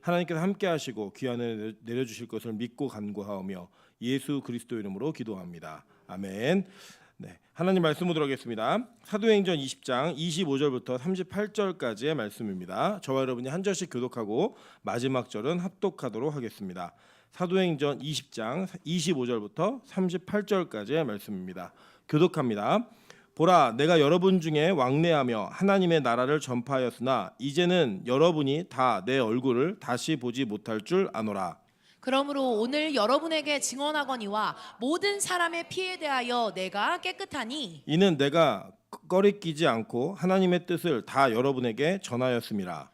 하나님께서 함께 하시고 귀한 은혜 내려주실 것을 믿고 간구하오며 예수 그리스도 이름으로 기도합니다. 아멘. 네, 하나님 말씀 보도록 하겠습니다. 사도행전 20장 25절부터 38절까지의 말씀입니다. 저와 여러분이 한 절씩 교독하고 마지막 절은 합독하도록 하겠습니다. 사도행전 20장 25절부터 38절까지의 말씀입니다. 교독합니다. 보라, 내가 여러분 중에 왕래하며 하나님의 나라를 전파하였으나 이제는 여러분이 다 내 얼굴을 다시 보지 못할 줄 아노라. 그러므로 오늘 여러분에게 증언하거니와 모든 사람의 피에 대하여 내가 깨끗하니 이는 내가 꺼리끼지 않고 하나님의 뜻을 다 여러분에게 전하였음이라.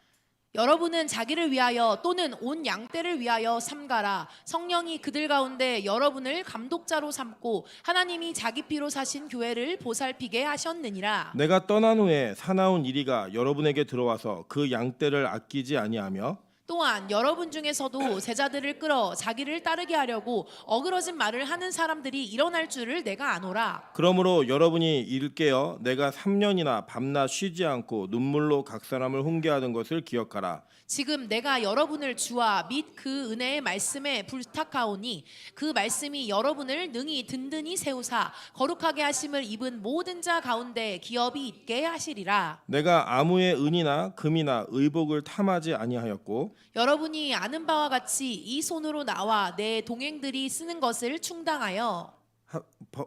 여러분은 자기를 위하여 또는 온 양떼를 위하여 삼가라. 성령이 그들 가운데 여러분을 감독자로 삼고 하나님이 자기 피로 사신 교회를 보살피게 하셨느니라. 내가 떠난 후에 사나운 이리가 여러분에게 들어와서 그 양떼를 아끼지 아니하며 또한 여러분 중에서도 제자들을 끌어 자기를 따르게 하려고 어그러진 말을 하는 사람들이 일어날 줄을 내가 아노라. 그러므로 여러분이 이를 깨어 내가 3년이나 밤낮 쉬지 않고 눈물로 각 사람을 훈계하던 것을 기억하라. 지금 내가 여러분을 주와 및 그 은혜의 말씀에 부탁하오니 그 말씀이 여러분을 능히 든든히 세우사 거룩하게 하심을 입은 모든 자 가운데 기업이 있게 하시리라. 내가 아무의 은이나 금이나 의복을 탐하지 아니하였고 여러분이 아는 바와 같이 이 손으로 나와 내 동행들이 쓰는 것을 충당하여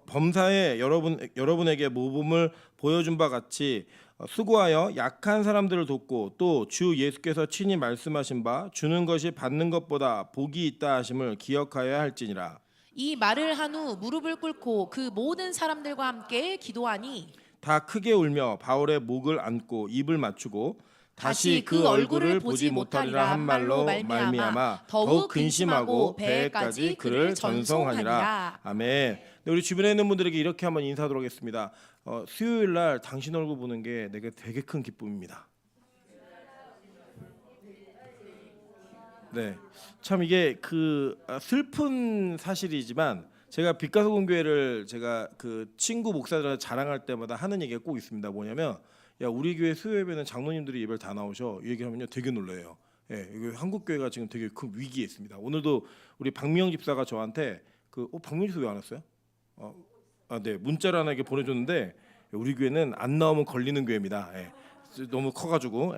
범사에 여러분에게 모범을 보여준 바 같이 수고하여 약한 사람들을 돕고 또 주 예수께서 친히 말씀하신 바 주는 것이 받는 것보다 복이 있다 하심을 기억하여야 할지니라. 이 말을 한 후 무릎을 꿇고 그 모든 사람들과 함께 기도하니 다 크게 울며 바울의 목을 안고 입을 맞추고 다시 그 얼굴을 보지 못하리라 한 말로 말미암아 더욱 근심하고 배에까지 그를 전송하니라. 아멘. 네, 우리 주변에 있는 분들에게 이렇게 한번 인사하도록 하겠습니다. 수요일 날 당신 얼굴 보는 게 내게 되게 큰 기쁨입니다. 네, 참 이게 슬픈 사실이지만 제가 빛가소금교회를 제가 그 친구 목사들한테 자랑할 때마다 하는 얘기가 꼭 있습니다. 뭐냐면 야, 우리 교회 수요 예배는 장로님들이 예배를 다 나오셔. 이 얘기하면요 되게 놀라요. 예, 이거 한국 교회가 지금 되게 큰 위기에 있습니다. 오늘도 우리 박미영 집사가 저한테 박미영 집사 왜 안 왔어요? 네, 문자를 하나 이렇게 보내줬는데 우리 교회는 안 나오면 걸리는 교회입니다. 예, 너무 커가지고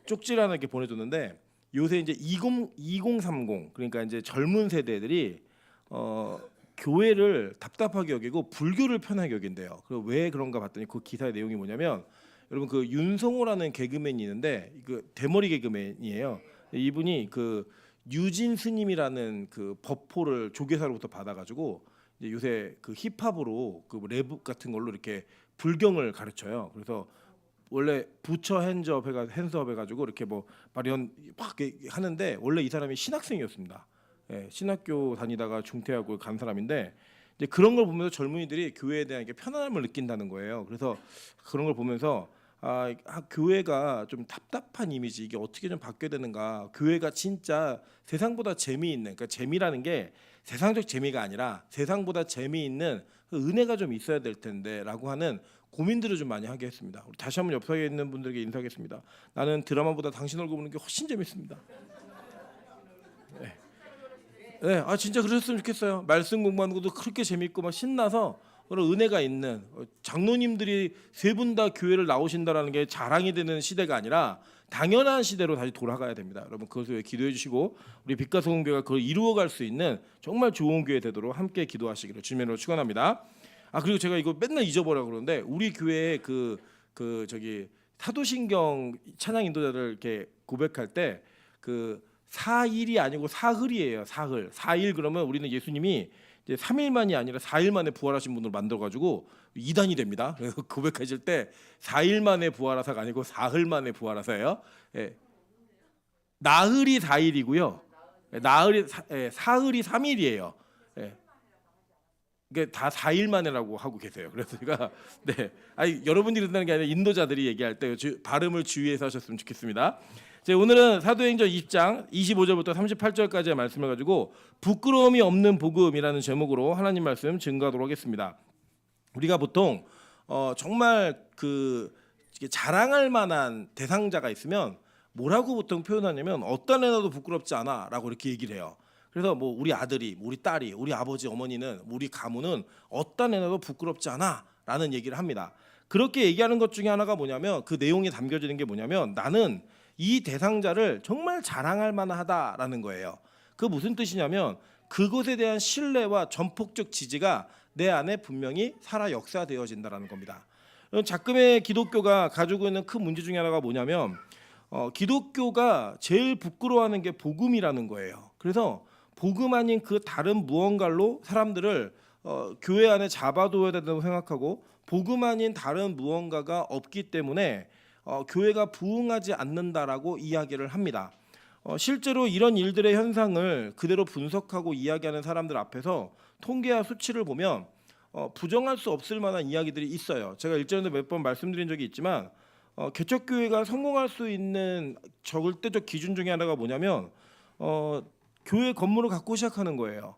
쪽지를 하나 이렇게 보내줬는데 요새 이제 2030 그러니까 이제 젊은 세대들이 교회를 답답하게 여기고 불교를 편하게 여긴대요. 그리고 왜 그런가 봤더니 그 기사의 내용이 뭐냐면 여러분 그 윤성호라는 개그맨이 있는데 그 대머리 개그맨이에요. 이분이 그 유진 스님이라는 그 법포를 조계사로부터 받아가지고 이제 요새 그 힙합으로 그 랩 같은 걸로 이렇게 불경을 가르쳐요. 그래서 원래 부처 핸즈업 해가지고 이렇게 뭐 발현 막 하는데 원래 이 사람이 신학생이었습니다. 예, 신학교 다니다가 중퇴하고 간 사람인데 이제 그런 걸 보면서 젊은이들이 교회에 대한 게 편안함을 느낀다는 거예요. 그래서 그런 걸 보면서 교회가 좀 답답한 이미지 이게 어떻게 좀 바뀌어야 되는가. 교회가 진짜 세상보다 재미있는 그러니까 재미라는 게 세상적 재미가 아니라 세상보다 재미있는 그 은혜가 좀 있어야 될 텐데라고 하는 고민들을 좀 많이 하게 했습니다. 우리 다시 한번 옆에 있는 분들에게 인사하겠습니다. 나는 드라마보다 당신 얼굴 보는 게 훨씬 재밌습니다. 네, 진짜 그러셨으면 좋겠어요. 말씀 공부하는 것도 그렇게 재밌고 막 신나서 그런 은혜가 있는 장로님들이 세 분 다 교회를 나오신다라는 게 자랑이 되는 시대가 아니라 당연한 시대로 다시 돌아가야 됩니다. 여러분 그것을 위해 기도해 주시고 우리 빛가소금교회가 그걸 이루어갈 수 있는 정말 좋은 교회 되도록 함께 기도하시기를 주님으로 축원합니다. 그리고 제가 이거 맨날 잊어버려 그러는데 우리 교회에 저기 사도신경 찬양 인도자들 이렇게 고백할 때 사일이 아니고 사흘이에요. 사일 그러면 우리는 예수님이 이제 3일만이 아니라 4일 만에 부활하신 분을 만들어가지고 2단이 됩니다. 그래서 고백하실 때 4일 만에 부활하사가 아니고 사흘 만에 부활하사예요. 예. 나흘이 4일이고요. 사흘이 3일이에요. 예. 그러니까 다 4일 만에라고 하고 계세요. 그래서 제가 여러분들이 듣는 게 아니라 인도자들이 얘기할 때 발음을 주의해서 하셨으면 좋겠습니다. 오늘은 사도행전 20장 25절부터 38절까지의 말씀을 가지고 부끄러움이 없는 복음이라는 제목으로 하나님 말씀 증거하도록 하겠습니다. 우리가 보통 정말 자랑할 만한 대상자가 있으면 뭐라고 보통 표현하냐면 어떤 애나도 부끄럽지 않아라고 이렇게 얘기를 해요. 그래서 뭐 우리 아들이, 우리 딸이, 우리 아버지, 어머니는, 우리 가문은 어떤 애나도 부끄럽지 않아라는 얘기를 합니다. 그렇게 얘기하는 것 중에 하나가 뭐냐면 그 내용이 담겨지는 게 뭐냐면 나는 이 대상자를 정말 자랑할 만하다라는 거예요. 그 무슨 뜻이냐면 그것에 대한 신뢰와 전폭적 지지가 내 안에 분명히 살아 역사되어진다라는 겁니다. 작금의 기독교가 가지고 있는 큰 문제 중에 하나가 뭐냐면 기독교가 제일 부끄러워하는 게 복음이라는 거예요. 그래서 복음 아닌 그 다른 무언가로 사람들을 교회 안에 잡아둬야 된다고 생각하고 복음 아닌 다른 무언가가 없기 때문에 교회가 부흥하지 않는다라고 이야기를 합니다. 실제로 이런 일들의 현상을 그대로 분석하고 이야기하는 사람들 앞에서 통계와 수치를 보면 부정할 수 없을 만한 이야기들이 있어요. 제가 일전에도 몇 번 말씀드린 적이 있지만 개척교회가 성공할 수 있는 절대적 기준 중에 하나가 뭐냐면 교회 건물을 갖고 시작하는 거예요.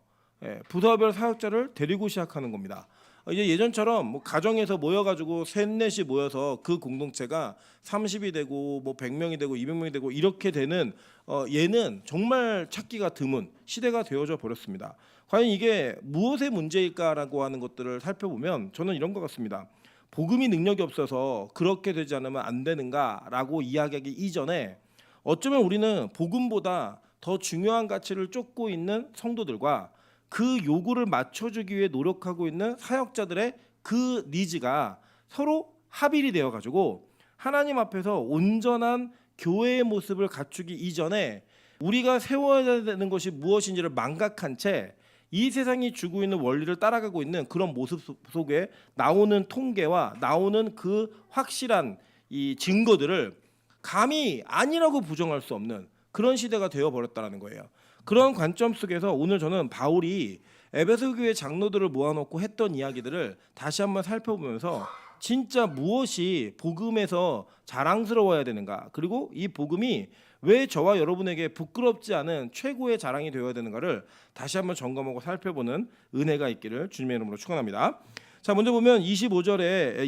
부서별 사역자를 데리고 시작하는 겁니다. 이제 예전처럼 뭐 가정에서 모여가지고 셋넷이 모여서 그 공동체가 30이 되고 뭐 100명이 되고 200명이 되고 이렇게 되는 얘는 정말 찾기가 드문 시대가 되어져 버렸습니다. 과연 이게 무엇의 문제일까라고 하는 것들을 살펴보면 저는 이런 것 같습니다. 복음이 능력이 없어서 그렇게 되지 않으면 안 되는가라고 이야기하기 이전에 어쩌면 우리는 복음보다 더 중요한 가치를 쫓고 있는 성도들과 그 요구를 맞춰주기 위해 노력하고 있는 사역자들의 그 니즈가 서로 합일이 되어가지고 하나님 앞에서 온전한 교회의 모습을 갖추기 이전에 우리가 세워야 되는 것이 무엇인지를 망각한 채 이 세상이 주고 있는 원리를 따라가고 있는 그런 모습 속에 나오는 통계와 나오는 그 확실한 이 증거들을 감히 아니라고 부정할 수 없는 그런 시대가 되어버렸다는 거예요. 그런 관점 속에서 오늘 저는 바울이 에베소 교회 장로들을 모아놓고 했던 이야기들을 다시 한번 살펴보면서 진짜 무엇이 복음에서 자랑스러워야 되는가, 그리고 이 복음이 왜 저와 여러분에게 부끄럽지 않은 최고의 자랑이 되어야 되는가를 다시 한번 점검하고 살펴보는 은혜가 있기를 주님의 이름으로 축원합니다. 자, 먼저 보면 25절에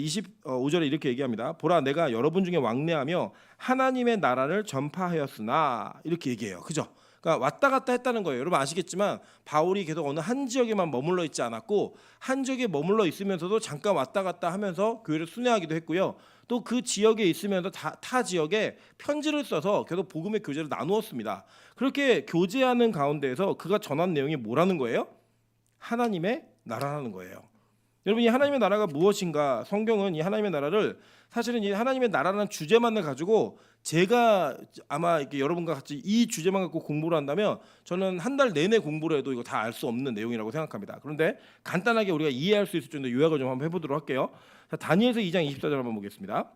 이렇게 얘기합니다. 보라, 내가 여러분 중에 왕래하며 하나님의 나라를 전파하였으나, 이렇게 얘기해요. 그죠? 그러니까 왔다 갔다 했다는 거예요. 여러분 아시겠지만 바울이 계속 어느 한 지역에만 머물러 있지 않았고 한 지역에 머물러 있으면서도 잠깐 왔다 갔다 하면서 교회를 순회하기도 했고요. 또 그 지역에 있으면서 타 지역에 편지를 써서 계속 복음의 교제를 나누었습니다. 그렇게 교제하는 가운데에서 그가 전한 내용이 뭐라는 거예요? 하나님의 나라라는 거예요. 여러분, 이 하나님의 나라가 무엇인가? 성경은 이 하나님의 나라를 사실은 이 하나님의 나라라는 주제만을 가지고 제가 아마 이렇게 여러분과 같이 이 주제만 갖고 공부를 한다면 저는 한 달 내내 공부를 해도 이거 다 알 수 없는 내용이라고 생각합니다. 그런데 간단하게 우리가 이해할 수 있을 정도 요약을 좀 한번 해보도록 할게요. 자, 다니엘서 2장 24절 한번 보겠습니다.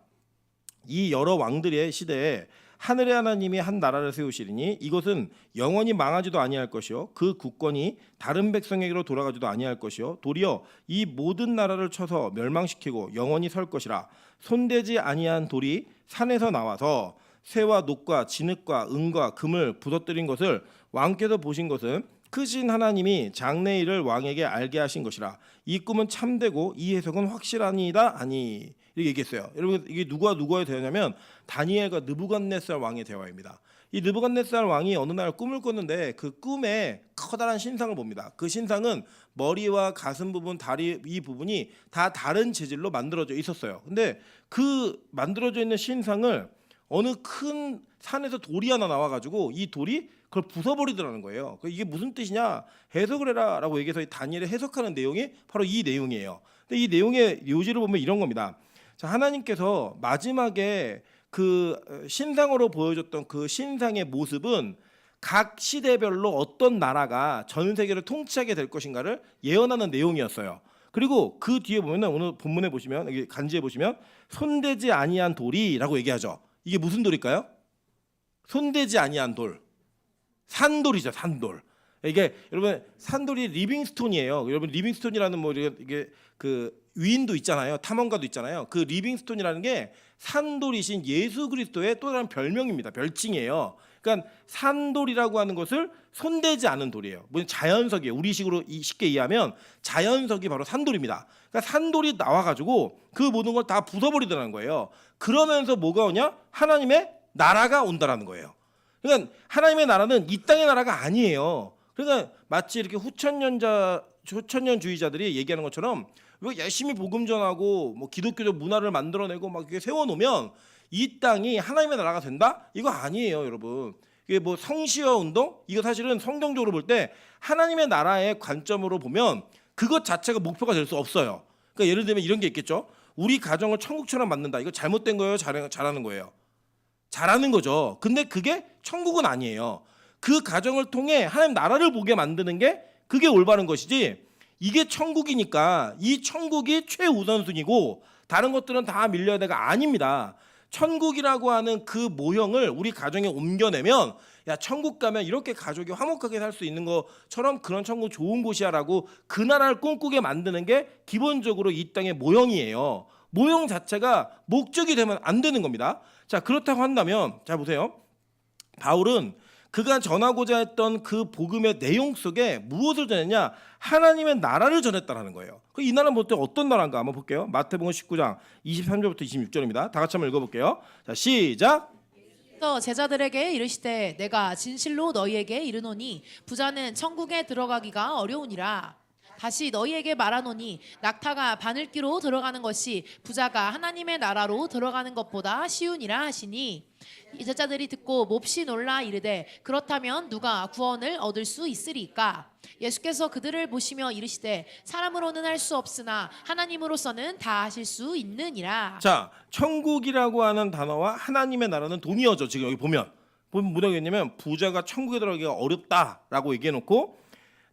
이 여러 왕들의 시대에 하늘의 하나님이 한 나라를 세우시리니 이것은 영원히 망하지도 아니할 것이요 그 국권이 다른 백성에게로 돌아가지도 아니할 것이요 도리어 이 모든 나라를 쳐서 멸망시키고 영원히 설 것이라. 손대지 아니한 돌이 산에서 나와서 새와 녹과 진흙과 은과 금을 부서뜨린 것을 왕께서 보신 것은 크신 하나님이 장래일을 왕에게 알게 하신 것이라. 이 꿈은 참되고 이 해석은 확실하니이다 아니, 이렇게 얘기했어요. 여러분, 이게 누구와 대화냐면 다니엘과 느부갓네살 왕의 대화입니다. 이 느부갓네살 왕이 어느 날 꿈을 꿨는데 그 꿈에 커다란 신상을 봅니다. 그 신상은 머리와 가슴 부분, 다리 이 부분이 다 다른 재질로 만들어져 있었어요. 근데 그 만들어져 있는 신상을 어느 큰 산에서 돌이 하나 나와가지고 이 돌이 그걸 부숴버리더라는 거예요. 이게 무슨 뜻이냐? 해석을 해라라고 얘기해서 다니엘이 해석하는 내용이 바로 이 내용이에요. 근데 이 내용의 요지를 보면 이런 겁니다. 자, 하나님께서 마지막에 그 신상으로 보여줬던 그 신상의 모습은 각 시대별로 어떤 나라가 전 세계를 통치하게 될 것인가를 예언하는 내용이었어요. 그리고 그 뒤에 보면 오늘 본문에 보시면 여기 간지에 보시면 손대지 아니한 돌이라고 얘기하죠. 이게 무슨 돌일까요? 손대지 아니한 돌. 산돌이죠, 산돌. 이게 여러분 산돌이 리빙스톤이에요. 여러분 리빙스톤이라는 뭐 이게 그 위인도 있잖아요, 탐험가도 있잖아요. 그 리빙스톤이라는 게 산돌이신 예수 그리스도의 또 다른 별명입니다, 별칭이에요. 그러니까 산돌이라고 하는 것을 손대지 않은 돌이에요. 뭐 자연석이에요. 우리식으로 쉽게 이해하면 자연석이 바로 산돌입니다. 그러니까 산돌이 나와가지고 그 모든 걸 다 부숴버리더라는 거예요. 그러면서 뭐가 오냐? 하나님의 나라가 온다라는 거예요. 그러니까 하나님의 나라는 이 땅의 나라가 아니에요. 그러니까 마치 이렇게 후천년주의자들이 얘기하는 것처럼 왜 열심히 복음 전하고 뭐 기독교적 문화를 만들어내고 막 이렇게 세워놓으면 이 땅이 하나님의 나라가 된다? 이거 아니에요, 여러분. 이게 뭐 성시여 운동? 이거 사실은 성경적으로 볼 때 하나님의 나라의 관점으로 보면 그것 자체가 목표가 될 수 없어요. 그러니까 예를 들면 이런 게 있겠죠. 우리 가정을 천국처럼 만든다. 이거 잘못된 거예요? 잘하는 거예요? 잘하는 거죠. 근데 그게 천국은 아니에요. 그 가정을 통해 하나님 나라를 보게 만드는 게 그게 올바른 것이지, 이게 천국이니까 이 천국이 최우선순위고 다른 것들은 다 밀려야 돼가 아닙니다. 천국이라고 하는 그 모형을 우리 가정에 옮겨내면 야, 천국 가면 이렇게 가족이 화목하게 살 수 있는 것처럼 그런 천국 좋은 곳이야라고 그 나라를 꿈꾸게 만드는 게 기본적으로 이 땅의 모형이에요. 모형 자체가 목적이 되면 안 되는 겁니다. 자, 그렇다고 한다면 자 보세요. 바울은 그가 전하고자 했던 그 복음의 내용 속에 무엇을 전했냐? 하나님의 나라를 전했다라는 거예요. 이 나라는 보통 어떤 나라인가 한번 볼게요. 마태복음 19장 23절부터 26절입니다. 다 같이 한번 읽어볼게요. 자, 시작. 또 제자들에게 이르시되 내가 진실로 너희에게 이르노니 부자는 천국에 들어가기가 어려우니라. 다시 너희에게 말하노니 낙타가 바늘기로 들어가는 것이 부자가 하나님의 나라로 들어가는 것보다 쉬우니라 하시니, 이 제자들이 듣고 몹시 놀라 이르되 그렇다면 누가 구원을 얻을 수 있으리까? 예수께서 그들을 보시며 이르시되 사람으로는 할 수 없으나 하나님으로서는 다 하실 수 있느니라. 자, 천국이라고 하는 단어와 하나님의 나라는 동의어죠. 지금 여기 보면 뭐라고 했냐면 부자가 천국에 들어가기가 어렵다라고 얘기해놓고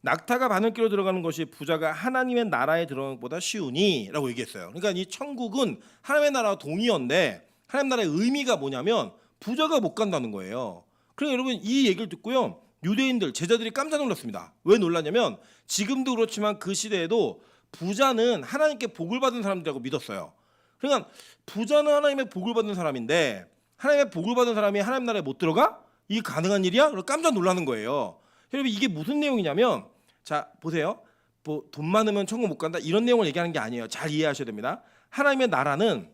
낙타가 바늘기로 들어가는 것이 부자가 하나님의 나라에 들어가는 것보다 쉬우니 라고 얘기했어요. 그러니까 이 천국은 하나님의 나라와 동의어인데 하나님의 나라의 의미가 뭐냐면 부자가 못 간다는 거예요. 그러니까 여러분 이 얘기를 듣고요, 유대인들 제자들이 깜짝 놀랐습니다. 왜 놀랐냐면 지금도 그렇지만 그 시대에도 부자는 하나님께 복을 받은 사람들이라고 믿었어요. 그러니까 부자는 하나님의 복을 받은 사람인데 하나님의 복을 받은 사람이 하나님 나라에 못 들어가? 이게 가능한 일이야? 그래서 깜짝 놀라는 거예요. 여러분 이게 무슨 내용이냐면 자 보세요. 뭐 돈 많으면 천국 못 간다 이런 내용을 얘기하는 게 아니에요. 잘 이해하셔야 됩니다. 하나님의 나라는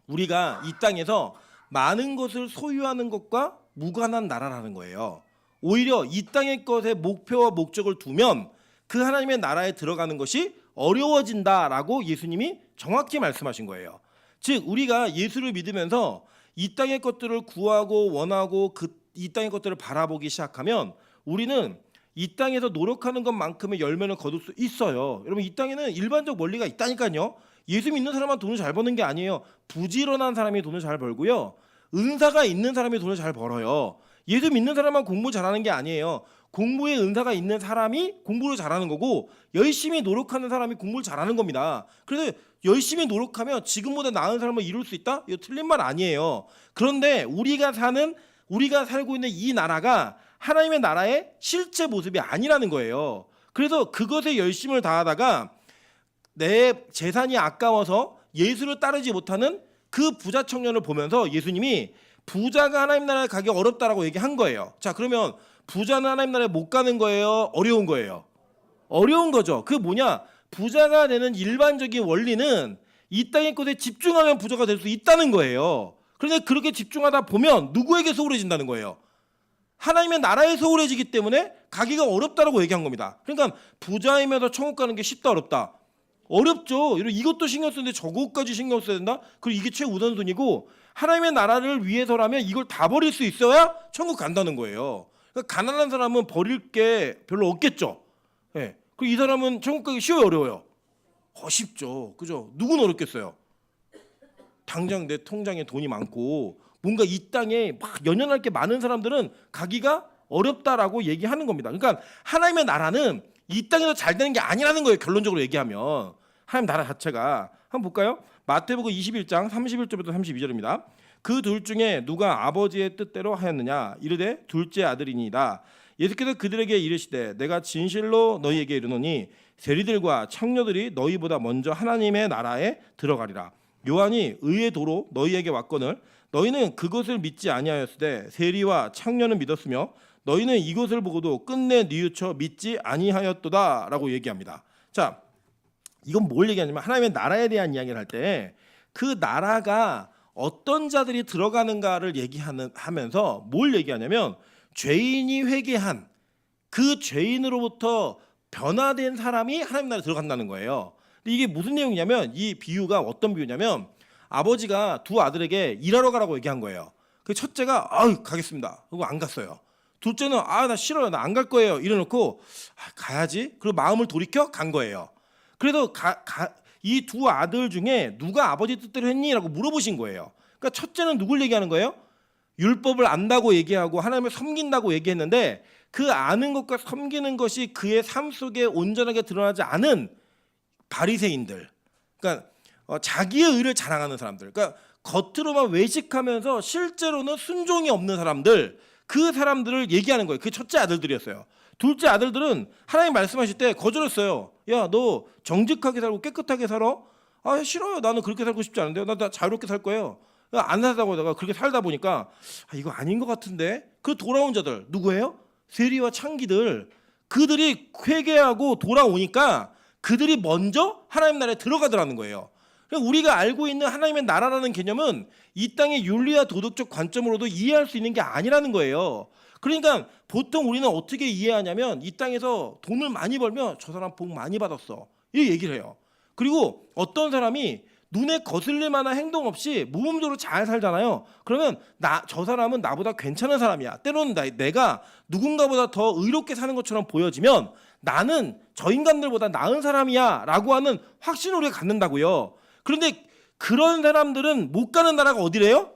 우리가 이 땅에서 많은 것을 소유하는 것과 무관한 나라라는 거예요. 오히려 이 땅의 것에 목표와 목적을 두면 그 하나님의 나라에 들어가는 것이 어려워진다라고 예수님이 정확히 말씀하신 거예요. 즉 우리가 예수를 믿으면서 이 땅의 것들을 구하고 원하고 이 땅의 것들을 바라보기 시작하면 우리는 이 땅에서 노력하는 것만큼의 열매를 거둘 수 있어요. 여러분 이 땅에는 일반적 원리가 있다니까요. 예수 믿는 사람만 돈을 잘 버는 게 아니에요. 부지런한 사람이 돈을 잘 벌고요, 은사가 있는 사람이 돈을 잘 벌어요. 예수 믿는 사람만 공부 잘하는 게 아니에요. 공부에 은사가 있는 사람이 공부를 잘하는 거고 열심히 노력하는 사람이 공부를 잘하는 겁니다. 그래서 열심히 노력하면 지금보다 나은 삶을 이룰 수 있다? 이거 틀린 말 아니에요. 그런데 우리가 살고 있는 이 나라가 하나님의 나라의 실제 모습이 아니라는 거예요. 그래서 그것에 열심을 다하다가 내 재산이 아까워서 예수를 따르지 못하는 그 부자 청년을 보면서 예수님이 부자가 하나님 나라에 가기 어렵다라고 얘기한 거예요. 자, 그러면 부자는 하나님 나라에 못 가는 거예요? 어려운 거예요? 어려운 거죠. 그 뭐냐? 부자가 되는 일반적인 원리는 이 땅의 것에 집중하면 부자가 될 수 있다는 거예요. 그런데 그렇게 집중하다 보면 누구에게 소홀해진다는 거예요? 하나님의 나라에 소홀해지기 때문에 가기가 어렵다라고 얘기한 겁니다. 그러니까 부자이면서 천국 가는 게 쉽다 어렵다? 어렵죠. 이것도 신경 쓰는데 저것까지 신경 써야 된다? 그리고 이게 최우선순위고 하나님의 나라를 위해서라면 이걸 다 버릴 수 있어야 천국 간다는 거예요. 그러니까 가난한 사람은 버릴 게 별로 없겠죠. 예. 그리고 이 사람은 천국 가기 쉬워요 어려워요? 쉽죠. 그죠? 누구는 어렵겠어요? 당장 내 통장에 돈이 많고 뭔가 이 땅에 막 연연할 게 많은 사람들은 가기가 어렵다라고 얘기하는 겁니다. 그러니까 하나님의 나라는 이 땅에서 잘 되는 게 아니라는 거예요. 결론적으로 얘기하면 하나님 나라 자체가. 한번 볼까요? 마태복음 21장 31절부터 32절입니다. 그 둘 중에 누가 아버지의 뜻대로 하였느냐? 이르되 둘째 아들이니이다. 예수께서 그들에게 이르시되 내가 진실로 너희에게 이르노니 세리들과 청녀들이 너희보다 먼저 하나님의 나라에 들어가리라. 요한이 의의 도로 너희에게 왔거늘 너희는 그것을 믿지 아니하였으되 세리와 청년은 믿었으며 너희는 이것을 보고도 끝내 뉘우쳐 믿지 아니하였도다라고 얘기합니다. 자, 이건 뭘 얘기하냐면 하나님의 나라에 대한 이야기를 할 때 그 나라가 어떤 자들이 들어가는가를 하면서 뭘 얘기하냐면 죄인이 회개한 그 죄인으로부터 변화된 사람이 하나님 나라에 들어간다는 거예요. 근데 이게 무슨 내용이냐면 이 비유가 어떤 비유냐면 아버지가 두 아들에게 일하러 가라고 얘기한 거예요. 그 첫째가 가겠습니다. 그리고 안 갔어요. 둘째는 나 싫어요. 나 안 갈 거예요. 이래놓고 가야지. 그리고 마음을 돌이켜 간 거예요. 그래서 이 두 아들 중에 누가 아버지 뜻대로 했니? 라고 물어보신 거예요. 그러니까 첫째는 누굴 얘기하는 거예요? 율법을 안다고 얘기하고 하나님을 섬긴다고 얘기했는데 그 아는 것과 섬기는 것이 그의 삶 속에 온전하게 드러나지 않은 바리새인들, 그러니까 자기의 의를 자랑하는 사람들, 그러니까 겉으로만 외식하면서 실제로는 순종이 없는 사람들, 그 사람들을 얘기하는 거예요. 그게 첫째 아들들이었어요. 둘째 아들들은 하나님 말씀하실 때 거절했어요. 야, 너 정직하게 살고 깨끗하게 살아? 싫어요. 나는 그렇게 살고 싶지 않은데요. 나 자유롭게 살 거예요. 안 살다고 하다가 그렇게 살다 보니까 이거 아닌 것 같은데. 그 돌아온 자들 누구예요? 세리와 창기들. 그들이 회개하고 돌아오니까 그들이 먼저 하나님 나라에 들어가더라는 거예요. 우리가 알고 있는 하나님의 나라라는 개념은 이 땅의 윤리와 도덕적 관점으로도 이해할 수 있는 게 아니라는 거예요. 그러니까 보통 우리는 어떻게 이해하냐면 이 땅에서 돈을 많이 벌면 저 사람 복 많이 받았어, 이 얘기를 해요. 그리고 어떤 사람이 눈에 거슬릴 만한 행동 없이 무음적으로 잘 살잖아요. 그러면 저 사람은 나보다 괜찮은 사람이야. 때로는 내가 누군가보다 더 의롭게 사는 것처럼 보여지면 나는 저 인간들보다 나은 사람이야 라고 하는 확신을 우리가 갖는다고요. 그런데 그런 사람들은 못 가는 나라가 어디래요?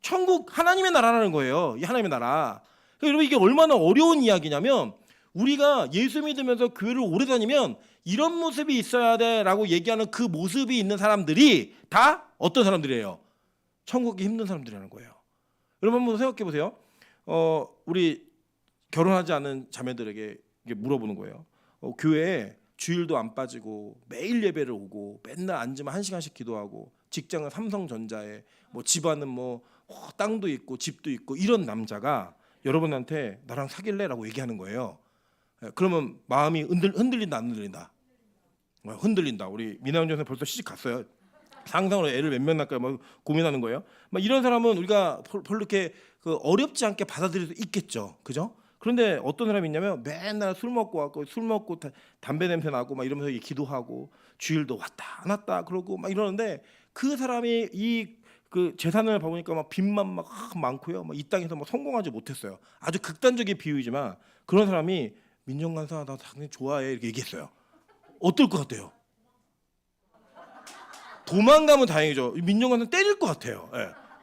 천국, 하나님의 나라라는 거예요. 이 하나님의 나라. 여러분, 이게 얼마나 어려운 이야기냐면 우리가 예수 믿으면서 교회를 오래 다니면 이런 모습이 있어야 돼라고 얘기하는 그 모습이 있는 사람들이 다 어떤 사람들이에요? 천국이 힘든 사람들이라는 거예요. 여러분 한번 생각해 보세요. 우리 결혼하지 않은 자매들에게 물어보는 거예요. 교회에 주일도 안 빠지고 매일 예배를 오고 맨날 앉으면 1시간씩 기도하고 직장은 삼성전자에 집안은 땅도 있고 집도 있고 이런 남자가 여러분한테 나랑 사귈래라고 얘기하는 거예요. 그러면 마음이 흔들린다 안 흔들린다? 흔들린다. 우리 미나영 전생 벌써 시집 갔어요. 상상으로 애를 몇 명 낳을까 고민하는 거예요. 이런 사람은 우리가 별로 이렇게 어렵지 않게 받아들일 수 있겠죠, 그죠? 그런데 어떤 사람이 있냐면 맨날 술 먹고 담배 냄새 나고 이러면서 기도하고 주일도 왔다 안 왔다 그러고 이러는데 그 사람이 그 재산을 봐보니까 빚만 많고요. 이 땅에서 성공하지 못했어요. 아주 극단적인 비유이지만 그런 사람이 민정간사 나 당연히 좋아해 이렇게 얘기했어요. 어떨 것 같아요? 도망가면 다행이죠. 민정간사 때릴 것 같아요.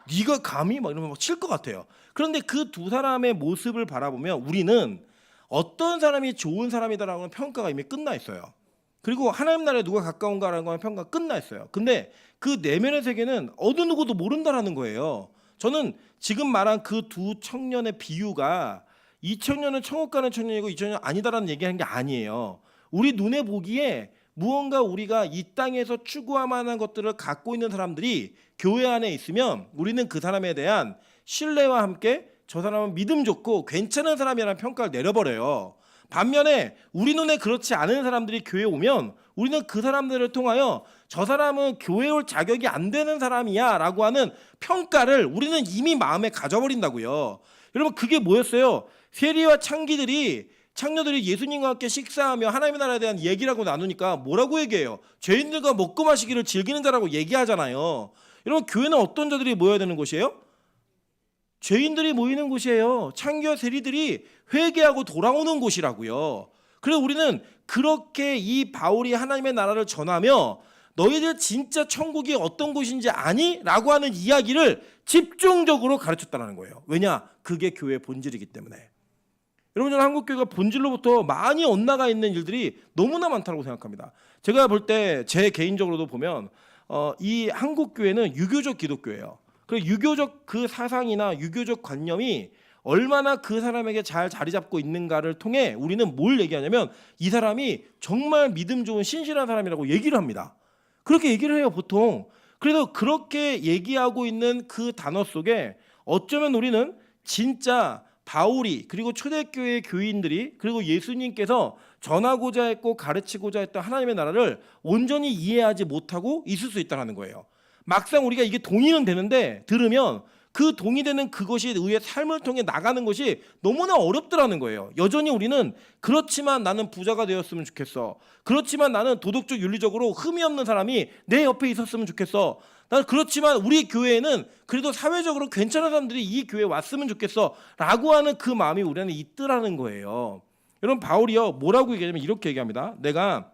네가 감히 이러면 칠 것 같아요. 그런데 그 두 사람의 모습을 바라보면 우리는 어떤 사람이 좋은 사람이다라고 하는 평가가 이미 끝나 있어요. 그리고 하나님 나라에 누가 가까운가라는 거는 평가가 끝나 있어요. 근데 그 내면의 세계는 어느 누구도 모른다라는 거예요. 저는 지금 말한 그 두 청년의 비유가 이 청년은 천국 가는 청년이고 이 청년은 아니다라는 얘기하는 게 아니에요. 우리 눈에 보기에 무언가 우리가 이 땅에서 추구할 만한 것들을 갖고 있는 사람들이 교회 안에 있으면 우리는 그 사람에 대한 신뢰와 함께 저 사람은 믿음 좋고 괜찮은 사람이라는 평가를 내려버려요. 반면에 우리 눈에 그렇지 않은 사람들이 교회에 오면 우리는 그 사람들을 통하여 저 사람은 교회에 올 자격이 안 되는 사람이야 라고 하는 평가를 우리는 이미 마음에 가져버린다고요. 여러분, 그게 뭐였어요? 세리와 창녀들이 예수님과 함께 식사하며 하나님의 나라에 대한 얘기라고 나누니까 뭐라고 얘기해요? 죄인들과 먹고 마시기를 즐기는 자라고 얘기하잖아요. 여러분, 교회는 어떤 자들이 모여야 되는 곳이에요? 죄인들이 모이는 곳이에요. 창기와 세리들이 회개하고 돌아오는 곳이라고요. 그래서 우리는 그렇게 이 바울이 하나님의 나라를 전하며 너희들 진짜 천국이 어떤 곳인지 아니? 라고 하는 이야기를 집중적으로 가르쳤다는 거예요. 왜냐? 그게 교회의 본질이기 때문에. 여러분, 저는 한국교회가 본질로부터 많이 엇나가 있는 일들이 너무나 많다고 생각합니다. 제가 볼 때 제 개인적으로도 보면 이 한국교회는 유교적 기독교예요. 그 유교적 그 사상이나 유교적 관념이 얼마나 그 사람에게 잘 자리 잡고 있는가를 통해 우리는 뭘 얘기하냐면 이 사람이 정말 믿음 좋은 신실한 사람이라고 얘기를 합니다. 그렇게 얘기를 해요, 보통. 그래서 그렇게 얘기하고 있는 그 단어 속에 어쩌면 우리는 진짜 바울이 그리고 초대교회 교인들이 그리고 예수님께서 전하고자 했고 가르치고자 했던 하나님의 나라를 온전히 이해하지 못하고 있을 수 있다는 거예요. 막상 우리가 이게 동의는 되는데 들으면 그 동의되는 그것이 의의 삶을 통해 나가는 것이 너무나 어렵더라는 거예요. 여전히 우리는 그렇지만 나는 부자가 되었으면 좋겠어. 그렇지만 나는 도덕적 윤리적으로 흠이 없는 사람이 내 옆에 있었으면 좋겠어. 나는 그렇지만 우리 교회에는 그래도 사회적으로 괜찮은 사람들이 이 교회에 왔으면 좋겠어 라고 하는 그 마음이 우리 안에 있더라는 거예요. 여러분 바울이요 뭐라고 얘기하냐면 이렇게 얘기합니다. 내가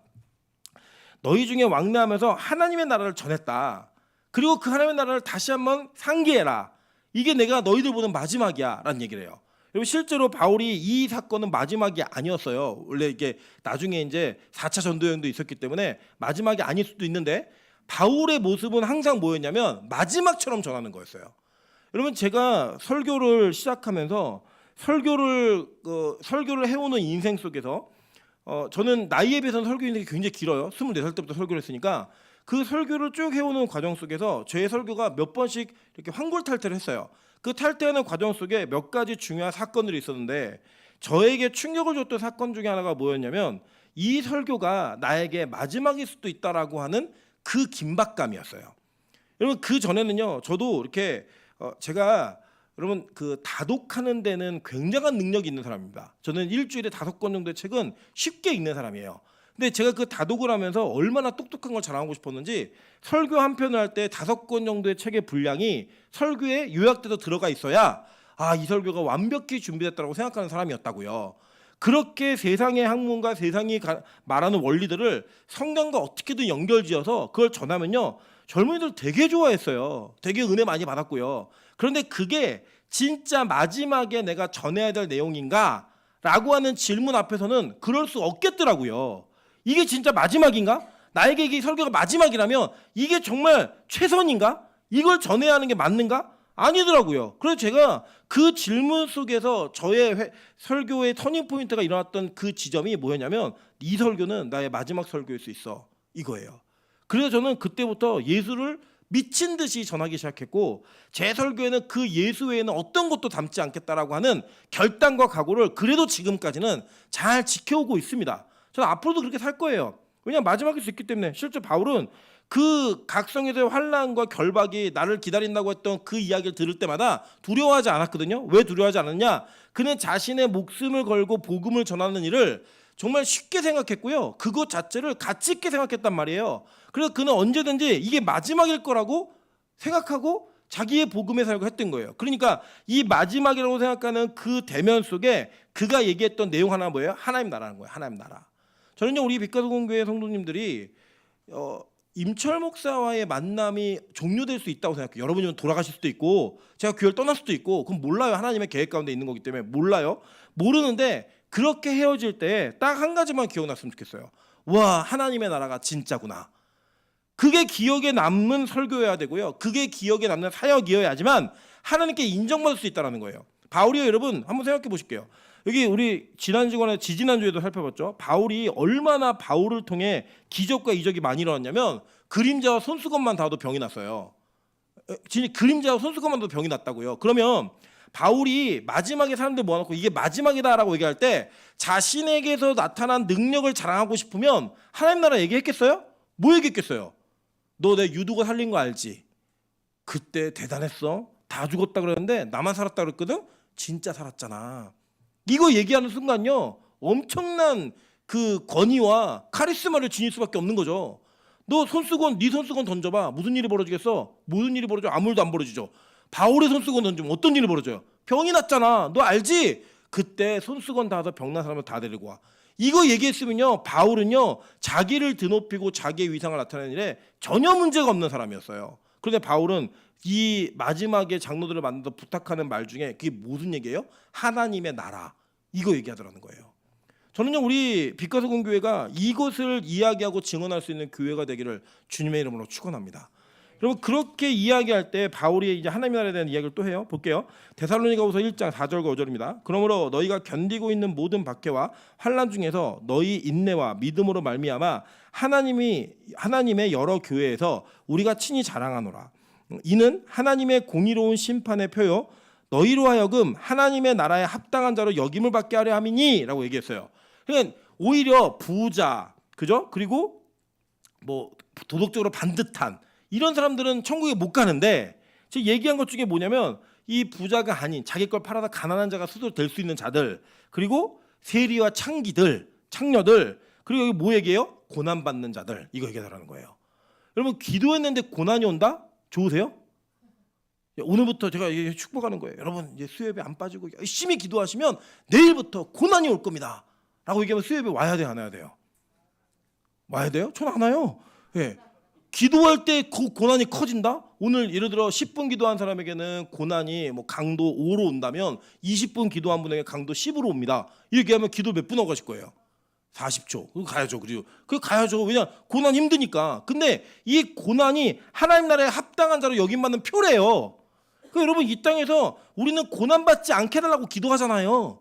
너희 중에 왕래하면서 하나님의 나라를 전했다. 그리고 그 하나님의 나라를 다시 한번 상기해라. 이게 내가 너희들 보는 마지막이야 라는 얘기를 해요. 그리고 실제로 바울이 이 사건은 마지막이 아니었어요. 원래 이게 나중에 이제 4차 전도여행도 있었기 때문에 마지막이 아닐 수도 있는데 바울의 모습은 항상 뭐였냐면 마지막처럼 전하는 거였어요. 여러분 제가 설교를 시작하면서 설교를 해오는 인생 속에서 저는 나이에 비해서는 설교 인생이 굉장히 길어요. 24살 때부터 설교를 했으니까 그 설교를 쭉 해오는 과정 속에서 제 설교가 몇 번씩 이렇게 환골탈태를 했어요. 그 탈퇴하는 과정 속에 몇 가지 중요한 사건들이 있었는데 저에게 충격을 줬던 사건 중에 하나가 뭐였냐면 이 설교가 나에게 마지막일 수도 있다라고 하는 그 긴박감이었어요. 여러분 그 전에는요 저도 이렇게 제가 여러분 그 다독하는 데는 굉장한 능력이 있는 사람입니다. 저는 일주일에 5권 정도의 책은 쉽게 읽는 사람이에요. 근데 제가 그 다독을 하면서 얼마나 똑똑한 걸 자랑하고 싶었는지 설교 한 편을 할 때 5권 정도의 책의 분량이 설교에 요약돼서 들어가 있어야 이 설교가 완벽히 준비됐다고 생각하는 사람이었다고요. 그렇게 세상의 학문과 세상이 말하는 원리들을 성경과 어떻게든 연결지어서 그걸 전하면요 젊은이들 되게 좋아했어요. 되게 은혜 많이 받았고요. 그런데 그게 진짜 마지막에 내가 전해야 될 내용인가? 라고 하는 질문 앞에서는 그럴 수 없겠더라고요. 이게 진짜 마지막인가? 나에게 이게 설교가 마지막이라면 이게 정말 최선인가? 이걸 전해야 하는 게 맞는가? 아니더라고요. 그래서 제가 그 질문 속에서 저의 설교의 터닝포인트가 일어났던 그 지점이 뭐였냐면 이 설교는 나의 마지막 설교일 수 있어. 이거예요. 그래서 저는 그때부터 예수를 미친 듯이 전하기 시작했고 제 설교에는 그 예수 외에는 어떤 것도 담지 않겠다라고 하는 결단과 각오를 그래도 지금까지는 잘 지켜오고 있습니다. 저는 앞으로도 그렇게 살 거예요. 왜냐하면 마지막일 수 있기 때문에. 실제 바울은 그 각성에서의 환난과 결박이 나를 기다린다고 했던 그 이야기를 들을 때마다 두려워하지 않았거든요. 왜 두려워하지 않았냐? 그는 자신의 목숨을 걸고 복음을 전하는 일을 정말 쉽게 생각했고요. 그것 자체를 가치 있게 생각했단 말이에요. 그래서 그는 언제든지 이게 마지막일 거라고 생각하고 자기의 복음에 살고 했던 거예요. 그러니까 이 마지막이라고 생각하는 그 대면 속에 그가 얘기했던 내용 하나 뭐예요? 하나님 나라는 거예요. 하나님 나라. 저는요 우리 빛가도공교회 성도님들이 임철 목사와의 만남이 종료될 수 있다고 생각해요. 여러분이 돌아가실 수도 있고 제가 교회를 떠날 수도 있고 그건 몰라요. 하나님의 계획 가운데 있는 거기 때문에 몰라요. 모르는데 그렇게 헤어질 때 딱 한 가지만 기억났으면 좋겠어요. 와 하나님의 나라가 진짜구나. 그게 기억에 남는 설교여야 되고요. 그게 기억에 남는 사역이어야지만 하나님께 인정받을 수 있다는 거예요. 바울이요 여러분 한번 생각해 보실게요. 여기 우리 지지난주에도 살펴봤죠. 바울이 얼마나 바울을 통해 기적과 이적이 많이 일어났냐면 그림자와 손수건만 닿아도 병이 났어요. 그림자와 손수건만 닿아도 병이 났다고요. 그러면 바울이 마지막에 사람들 모아놓고 이게 마지막이다라고 얘기할 때 자신에게서 나타난 능력을 자랑하고 싶으면 하나님 나라 얘기했겠어요? 뭐 얘기했겠어요? 너 내 유두가 살린 거 알지? 그때 대단했어. 다 죽었다 그랬는데 나만 살았다 그랬거든? 진짜 살았잖아. 이거 얘기하는 순간요 엄청난 그 권위와 카리스마를 지닐 수밖에 없는 거죠. 너 네 손수건 던져봐. 무슨 일이 벌어지겠어? 무슨 일이 벌어져? 아무 일도 안 벌어지죠. 바울의 손수건 던지면 어떤 일이 벌어져요? 병이 났잖아. 너 알지? 그때 손수건 닿아서 병난 사람을 다 데리고 와. 이거 얘기했으면요 바울은요 자기를 드높이고 자기의 위상을 나타내는 일에 전혀 문제가 없는 사람이었어요. 그런데 바울은 이 마지막에 장로들을 만나서 부탁하는 말 중에 그게 무슨 얘기예요? 하나님의 나라. 이거 얘기하더라는 거예요. 저는요 우리 빛가서공교회가 이것을 이야기하고 증언할 수 있는 교회가 되기를 주님의 이름으로 축원합니다. 여러분 그렇게 이야기할 때 바울이 이제 하나님의 나라에 대한 이야기를 또 해요. 볼게요. 데살로니가후서 1장 4절과 5절입니다. 그러므로 너희가 견디고 있는 모든 박해와 환난 중에서 너희 인내와 믿음으로 말미암아 하나님의 여러 교회에서 우리가 친히 자랑하노라. 이는 하나님의 공의로운 심판의 표요 너희로 하여금 하나님의 나라에 합당한 자로 여김을 받게 하려 함이니라고 얘기했어요. 그러니까 오히려 부자, 그죠? 그리고 뭐 도덕적으로 반듯한 이런 사람들은 천국에 못 가는데 제가 얘기한 것 중에 뭐냐면 이 부자가 아닌 자기 걸 팔아다 가난한 자가 스스로 될 수 있는 자들, 그리고 세리와 창기들, 창녀들, 그리고 여기 뭐 얘기해요? 고난받는 자들, 이거 얘기하라는 거예요. 여러분 기도했는데 고난이 온다? 좋으세요? 오늘부터 제가 축복하는 거예요. 여러분 이제 수협에 안 빠지고 열심히 기도하시면 내일부터 고난이 올 겁니다 라고 얘기하면 수협에 와야 돼요, 안 와야 돼요? 와야 돼요? 저는 안 와요. 예. 기도할 때 고난이 커진다? 오늘 예를 들어 10분 기도한 사람에게는 고난이 뭐 강도 5로 온다면 20분 기도한 분에게 강도 10으로 옵니다. 이렇게 하면 기도 몇 분 하고 가실 거예요? 40초. 그거 가야죠. 그거 가야죠. 왜냐? 고난 힘드니까. 근데 이 고난이 하나님 나라에 합당한 자로 여김받는 표래요. 여러분 이 땅에서 우리는 고난받지 않게 해달라고 기도하잖아요.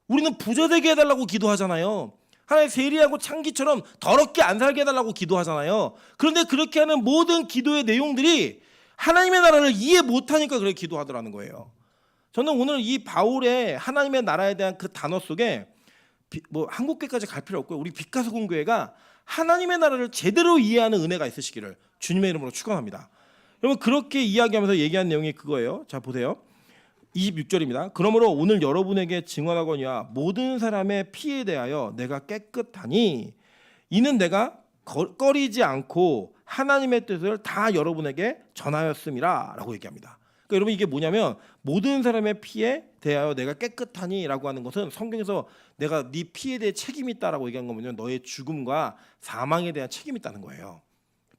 우리는 부자 되게 해달라고 기도하잖아요. 하나님 세리하고 창기처럼 더럽게 안 살게 해달라고 기도하잖아요. 그런데 그렇게 하는 모든 기도의 내용들이 하나님의 나라를 이해 못하니까 그렇게 기도하더라는 거예요. 저는 오늘 이 바울의 하나님의 나라에 대한 그 단어 속에 뭐 한국교회까지 갈 필요 없고요. 우리 빛가수공교회가 하나님의 나라를 제대로 이해하는 은혜가 있으시기를 주님의 이름으로 축원합니다. 여러분 그렇게 이야기하면서 얘기한 내용이 그거예요. 자 보세요. 26절입니다. 그러므로 오늘 여러분에게 증언하거니와 모든 사람의 피에 대하여 내가 깨끗하니 이는 내가 꺼리지 않고 하나님의 뜻을 다 여러분에게 전하였음이라 라고 얘기합니다. 그러니까 여러분 이게 뭐냐면 모든 사람의 피에 대하여 내가 깨끗하니 라고 하는 것은 성경에서 내가 네 피에 대해 책임이 있다라고 얘기한 거면요, 너의 죽음과 사망에 대한 책임이 있다는 거예요.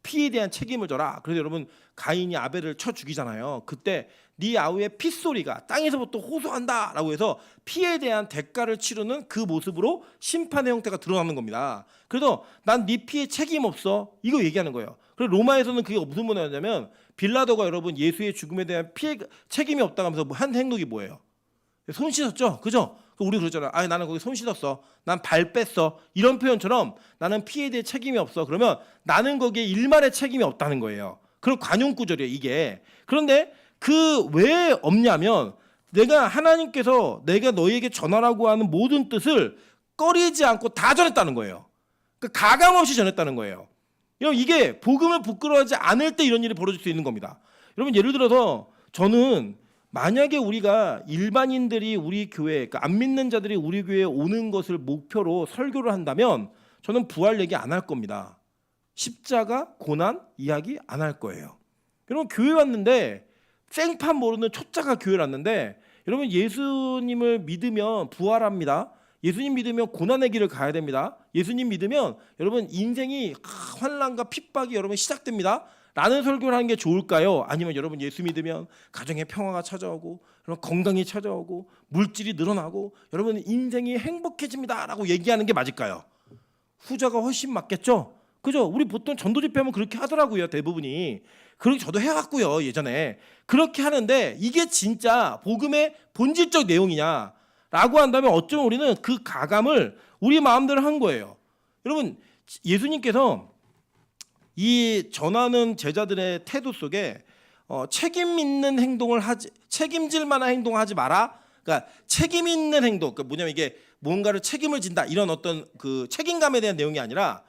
피에 대한 책임을 져라. 그래서 여러분 가인이 아벨을 쳐 죽이잖아요. 그때 네 아우의 핏소리가 땅에서부터 호소한다라고 해서 피에 대한 대가를 치르는 그 모습으로 심판의 형태가 드러나는 겁니다. 그래서 난 네 피에 책임 없어 이거 얘기하는 거예요. 그리고 로마에서는 그게 무슨 문제냐면 빌라도가 여러분 예수의 죽음에 대한 피해 책임이 없다고 하면서 한 행동이 뭐예요? 손 씻었죠, 그죠? 우리 그러잖아. 아, 나는 거기 손 씻었어. 난 발 뺐어. 이런 표현처럼 나는 피해에 대해 책임이 없어. 그러면 나는 거기에 일말의 책임이 없다는 거예요. 그런 관용 구절이에요, 이게. 그런데 그 왜 없냐면 내가 하나님께서 내가 너희에게 전하라고 하는 모든 뜻을 꺼리지 않고 다 전했다는 거예요. 그러니까 가감 없이 전했다는 거예요. 여러분 이게 복음을 부끄러워하지 않을 때 이런 일이 벌어질 수 있는 겁니다. 여러분 예를 들어서 저는 만약에 우리가 일반인들이 우리 교회, 그러니까 안 믿는 자들이 우리 교회에 오는 것을 목표로 설교를 한다면 저는 부활 얘기 안 할 겁니다. 십자가, 고난 이야기 안 할 거예요. 여러분 교회 왔는데 생판 모르는 초짜가 교회 왔는데 여러분 예수님을 믿으면 부활합니다. 예수님 믿으면 고난의 길을 가야 됩니다. 예수님 믿으면 여러분 인생이 환난과 핍박이 여러분 시작됩니다. 라는 설교를 하는 게 좋을까요? 아니면 여러분 예수 믿으면 가정에 평화가 찾아오고 여러분 건강이 찾아오고 물질이 늘어나고 여러분 인생이 행복해집니다 라고 얘기하는 게 맞을까요? 후자가 훨씬 맞겠죠? 그죠? 우리 보통 전도 집회하면 그렇게 하더라고요, 대부분이. 그렇게 저도 해왔고요, 예전에. 그렇게 하는데 이게 진짜 복음의 본질적 내용이냐 라고 한다면 어쩌면 우리는 그 가감을 우리 마음대로 한 거예요. 여러분 예수님께서 이 전하는 제자들의 태도 속에 책임 있는 행동을 책임질 만한 행동을 하지 마라. 그러니까 책임 있는 행동, 그러니까 뭐냐면 이게 뭔가를 책임을 진다 이런 어떤 그 책임감에 대한 내용이 아니라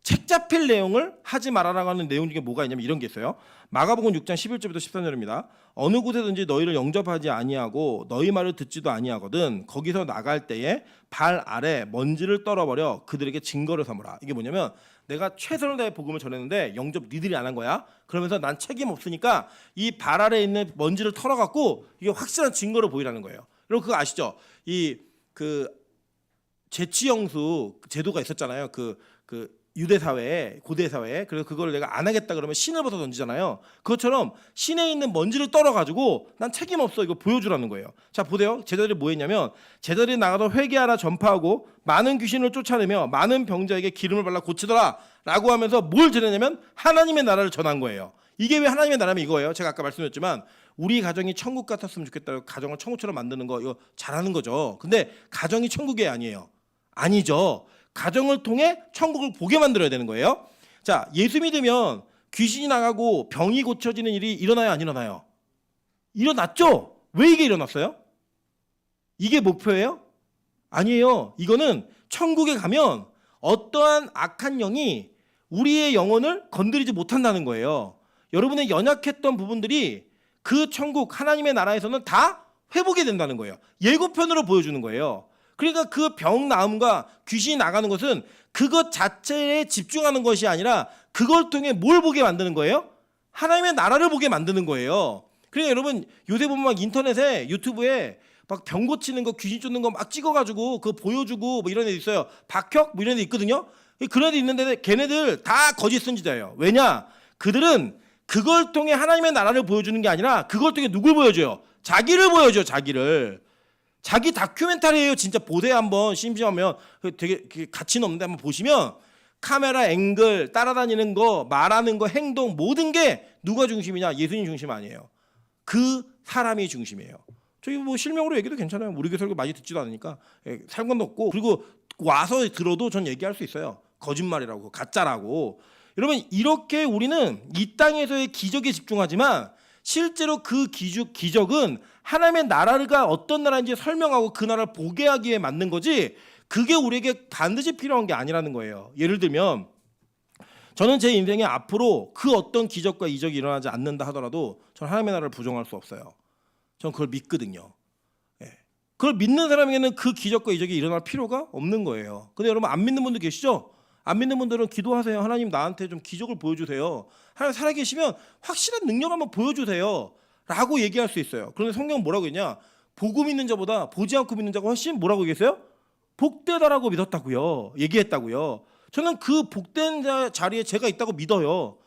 책 잡힐 내용을 하지 말아라고 하는 내용 중에 뭐가 있냐면 이런 게 있어요. 마가복음 6장 11절부터 13절입니다. 어느 곳에든지 너희를 영접하지 아니하고 너희 말을 듣지도 아니하거든 거기서 나갈 때에 발 아래 먼지를 떨어버려 그들에게 증거를 삼으라. 이게 뭐냐면 내가 최선을 다해 복음을 전했는데 영접 니들이 안 한 거야. 그러면서 난 책임 없으니까 이 발 아래에 있는 먼지를 털어갖고 이게 확실한 증거를 보이라는 거예요. 여러분 그거 아시죠? 이 그 재취영수 제도가 있었잖아요. 그 유대 사회에, 고대 사회에. 그래서 그걸 내가 안 하겠다 그러면 신을 벗어 던지잖아요. 그것처럼 신에 있는 먼지를 떨어가지고 난 책임 없어 이거 보여주라는 거예요. 자 보세요. 제자들이 뭐 했냐면 제자들이 나가서 회개하라 전파하고 많은 귀신을 쫓아내며 많은 병자에게 기름을 발라 고치더라 라고 하면서 뭘 전했냐면 하나님의 나라를 전한 거예요. 이게 왜 하나님의 나라면 이거예요. 제가 아까 말씀드렸지만 우리 가정이 천국 같았으면 좋겠다고 가정을 천국처럼 만드는 거 이거 잘하는 거죠. 근데 가정이 천국이 아니에요. 아니죠. 가정을 통해 천국을 보게 만들어야 되는 거예요. 자, 예수 믿으면 귀신이 나가고 병이 고쳐지는 일이 일어나요, 안 일어나요? 일어났죠? 왜 이게 일어났어요? 이게 목표예요? 아니에요. 이거는 천국에 가면 어떠한 악한 영이 우리의 영혼을 건드리지 못한다는 거예요. 여러분의 연약했던 부분들이 그 천국 하나님의 나라에서는 다 회복이 된다는 거예요. 예고편으로 보여주는 거예요. 그러니까 그 병 나음과 귀신이 나가는 것은 그것 자체에 집중하는 것이 아니라 그걸 통해 뭘 보게 만드는 거예요? 하나님의 나라를 보게 만드는 거예요. 그러니까 여러분 요새 보면 막 인터넷에 유튜브에 막 병 고치는 거 귀신 쫓는 거 막 찍어가지고 그거 보여주고 뭐 이런 애 있어요. 박혁 뭐 이런 애 있거든요. 그런 애 있는데 걔네들 다 거짓 선지자예요. 왜냐? 그들은 그걸 통해 하나님의 나라를 보여주는 게 아니라 그걸 통해 누굴 보여줘요? 자기를 보여줘요. 자기를. 자기 다큐멘터리예요. 진짜 보세요. 한번 심심하면 되게 가치는 없는데 한번 보시면 카메라 앵글 따라다니는 거 말하는 거 행동 모든 게 누가 중심이냐? 예수님 중심 아니에요. 그 사람이 중심이에요. 저희 뭐 실명으로 얘기도 괜찮아요. 우리 교회 설교 많이 듣지도 않으니까 상관도 없고 그리고 와서 들어도 전 얘기할 수 있어요. 거짓말이라고 가짜라고. 여러분 이렇게 우리는 이 땅에서의 기적에 집중하지만 실제로 그 기적은 하나님의 나라가 어떤 나라인지 설명하고 그 나라를 보게 하기에 만든 거지 그게 우리에게 반드시 필요한 게 아니라는 거예요. 예를 들면 저는 제 인생에 앞으로 그 어떤 기적과 이적이 일어나지 않는다 하더라도 저는 하나님의 나라를 부정할 수 없어요. 저는 그걸 믿거든요. 그걸 믿는 사람에게는 그 기적과 이적이 일어날 필요가 없는 거예요. 근데 여러분 안 믿는 분들 계시죠? 안 믿는 분들은 기도하세요. 하나님 나한테 좀 기적을 보여주세요. 하나님 살아계시면 확실한 능력 한번 보여주세요. 라고 얘기할 수 있어요. 그런데 성경은 뭐라고 했냐? 보고 믿는 자보다 보지 않고 믿는 자가 훨씬 뭐라고 얘기했어요? 복되다라고 믿었다고요. 얘기했다고요. 저는 그 복된 자리에 제가 있다고 믿어요.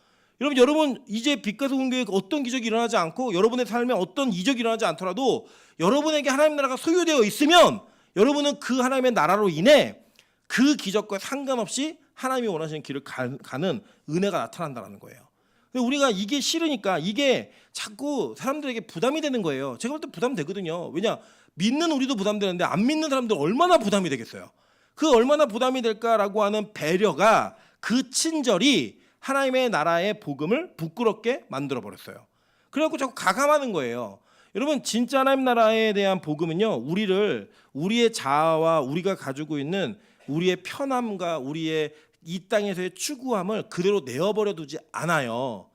여러분 이제 빛가서 공교회 어떤 기적이 일어나지 않고 여러분의 삶에 어떤 이적이 일어나지 않더라도 여러분에게 하나님 나라가 소유되어 있으면 여러분은 그 하나님의 나라로 인해 그 기적과 상관없이 하나님이 원하시는 길을 가는 은혜가 나타난다는 거예요. 근데 우리가 이게 싫으니까 이게 자꾸 사람들에게 부담이 되는 거예요. 제가 볼 때 부담되거든요. 왜냐? 믿는 우리도 부담되는데 안 믿는 사람들 얼마나 부담이 되겠어요. 그 얼마나 부담이 될까라고 하는 배려가 그 친절이 하나님의 나라의 복음을 부끄럽게 만들어버렸어요. 그래갖고 자꾸 가감하는 거예요. 여러분 진짜 하나님 나라에 대한 복음은요. 우리의 자아와 우리가 가지고 있는 우리의 편함과 우리의 이 땅에서의 추구함을 그대로 내어버려 두지 않아요.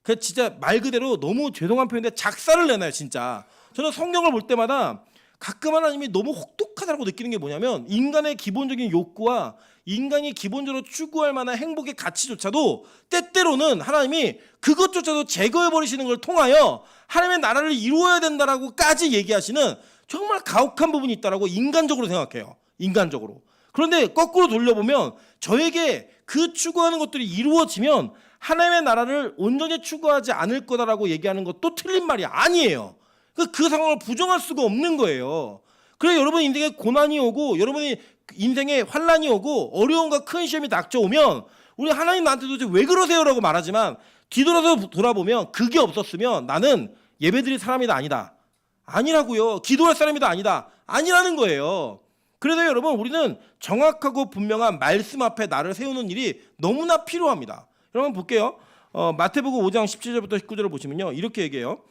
그 진짜 말 그대로 너무 죄송한 표현인데 작사를 내놔요. 진짜 저는 성경을 볼 때마다 가끔 하나님이 너무 혹독하다고 느끼는 게 뭐냐면 인간의 기본적인 욕구와 인간이 기본적으로 추구할 만한 행복의 가치조차도 때때로는 하나님이 그것조차도 제거해버리시는 걸 통하여 하나님의 나라를 이루어야 된다라고까지 얘기하시는 정말 가혹한 부분이 있다라고 인간적으로 생각해요. 인간적으로. 그런데 거꾸로 돌려보면 저에게 그 추구하는 것들이 이루어지면 하나님의 나라를 온전히 추구하지 않을 거다라고 얘기하는 것도 틀린 말이 아니에요. 그 상황을 부정할 수가 없는 거예요. 그래 여러분 인생에 고난이 오고 여러분이 인생에 환난이 오고 어려움과 큰 시험이 닥쳐오면 우리 하나님 나한테 도대체 왜 그러세요라고 말하지만 뒤돌아서 돌아보면 그게 없었으면 나는 예배드릴 사람이다 아니다. 아니라고요. 기도할 사람이다 아니다. 아니라는 거예요. 그래서 여러분 우리는 정확하고 분명한 말씀 앞에 나를 세우는 일이 너무나 필요합니다. 여러분 볼게요. 마태복음 5장 17절부터 19절을 보시면요. 이렇게 얘기해요.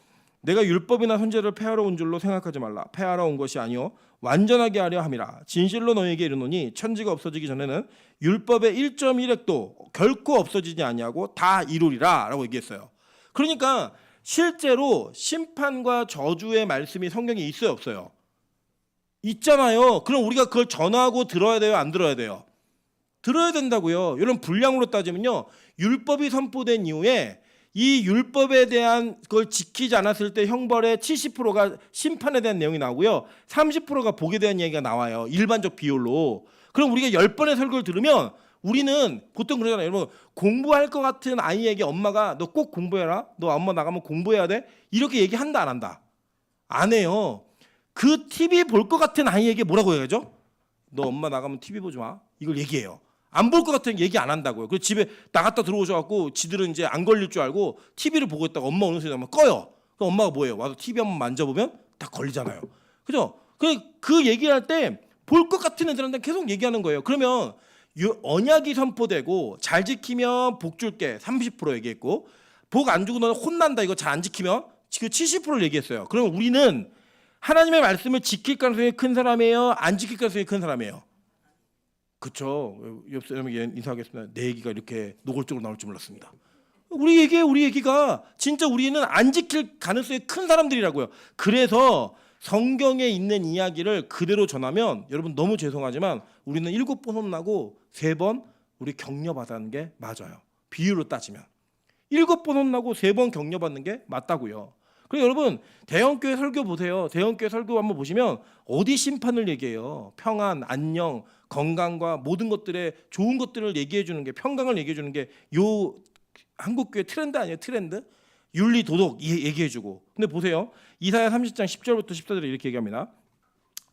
내가 율법이나 선제를 폐하러 온 줄로 생각하지 말라. 폐하러 온 것이 아니요 완전하게 하려 함이라. 진실로 너희에게 이르노니 천지가 없어지기 전에는 율법의 1.1획도 결코 없어지지 아니하고 다 이루리라 라고 얘기했어요. 그러니까 실제로 심판과 저주의 말씀이 성경에 있어요 없어요? 있잖아요. 그럼 우리가 그걸 전하고 들어야 돼요 안 들어야 돼요? 들어야 된다고요. 여러분 분량으로 따지면요. 율법이 선포된 이후에 이 율법에 대한 걸 지키지 않았을 때 형벌의 70%가 심판에 대한 내용이 나오고요. 30%가 복에 대한 얘기가 나와요. 일반적 비율로. 그럼 우리가 10번의 설교를 들으면 우리는 보통 그러잖아요. 여러분 공부할 것 같은 아이에게 엄마가 너 꼭 공부해라. 너 엄마 나가면 공부해야 돼. 이렇게 얘기한다 안 한다? 안 해요. 그 TV 볼 것 같은 아이에게 뭐라고 해야죠? 너 엄마 나가면 TV 보지 마. 이걸 얘기해요. 안 볼 것 같은 얘기 안 한다고요. 그래서 집에 나갔다 들어오셔갖고 지들은 이제 안 걸릴 줄 알고 TV를 보고 있다가 엄마 오는 소리 나면 꺼요. 그럼 엄마가 뭐예요? 와서 TV 한번 만져보면 다 걸리잖아요. 그죠? 그 얘기할 때 볼 것 같은 애들한테 계속 얘기하는 거예요. 그러면 언약이 선포되고 잘 지키면 복 줄게 30% 얘기했고 복 안 주고 너는 혼난다 이거 잘 안 지키면 그 70%를 얘기했어요. 그럼 우리는 하나님의 말씀을 지킬 가능성이 큰 사람이에요? 안 지킬 가능성이 큰 사람이에요? 그쵸. 옆 사람에게 인사하겠습니다. 내 얘기가 이렇게 노골적으로 나올 줄 몰랐습니다. 우리 얘기가 진짜 우리는 안 지킬 가능성이 큰 사람들이라고요. 그래서 성경에 있는 이야기를 그대로 전하면 여러분 너무 죄송하지만 우리는 7번 혼나고 3번 우리 격려받는 게 맞아요. 비유로 따지면 7번 혼나고 3번 격려받는 게 맞다고요. 그리고 여러분 대형교회 설교 보세요. 대형교회 설교 한번 보시면 어디 심판을 얘기해요. 평안, 안녕, 건강과 모든 것들의 좋은 것들을 얘기해 주는 게, 평강을 얘기해 주는 게 요 한국교회 트렌드 아니에요? 트렌드? 윤리 도덕 얘기해 주고. 근데 보세요. 이사야 30장 10절부터 14절에 이렇게 얘기합니다.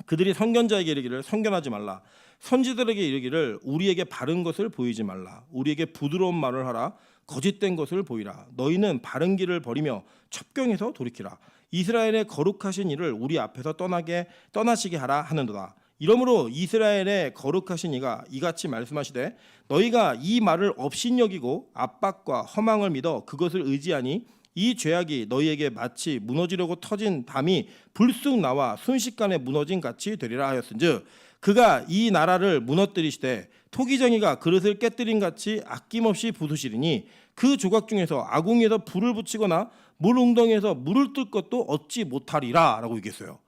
그들이 선견자에게 이르기를 선견하지 말라. 선지자들에게 이르기를 우리에게 바른 것을 보이지 말라. 우리에게 부드러운 말을 하라. 거짓된 것을 보이라. 너희는 바른 길을 버리며 첩경에서 돌이키라. 이스라엘의 거룩하신 이를 우리 앞에서 떠나시게 하라 하는도다. 이러므로 이스라엘의 거룩하신 이가 이같이 말씀하시되 너희가 이 말을 업신여기고 압박과 허망을 믿어 그것을 의지하니 이 죄악이 너희에게 마치 무너지려고 터진 담이 불쑥 나와 순식간에 무너진 같이 되리라 하였은즉 그가 이 나라를 무너뜨리시되 토기정이가 그릇을 깨뜨린 같이 아낌없이 부수시리니 그 조각 중에서 아궁이에서 불을 붙이거나 물 웅덩이에서 물을 뜰 것도 얻지 못하리라 라고 얘기했어요.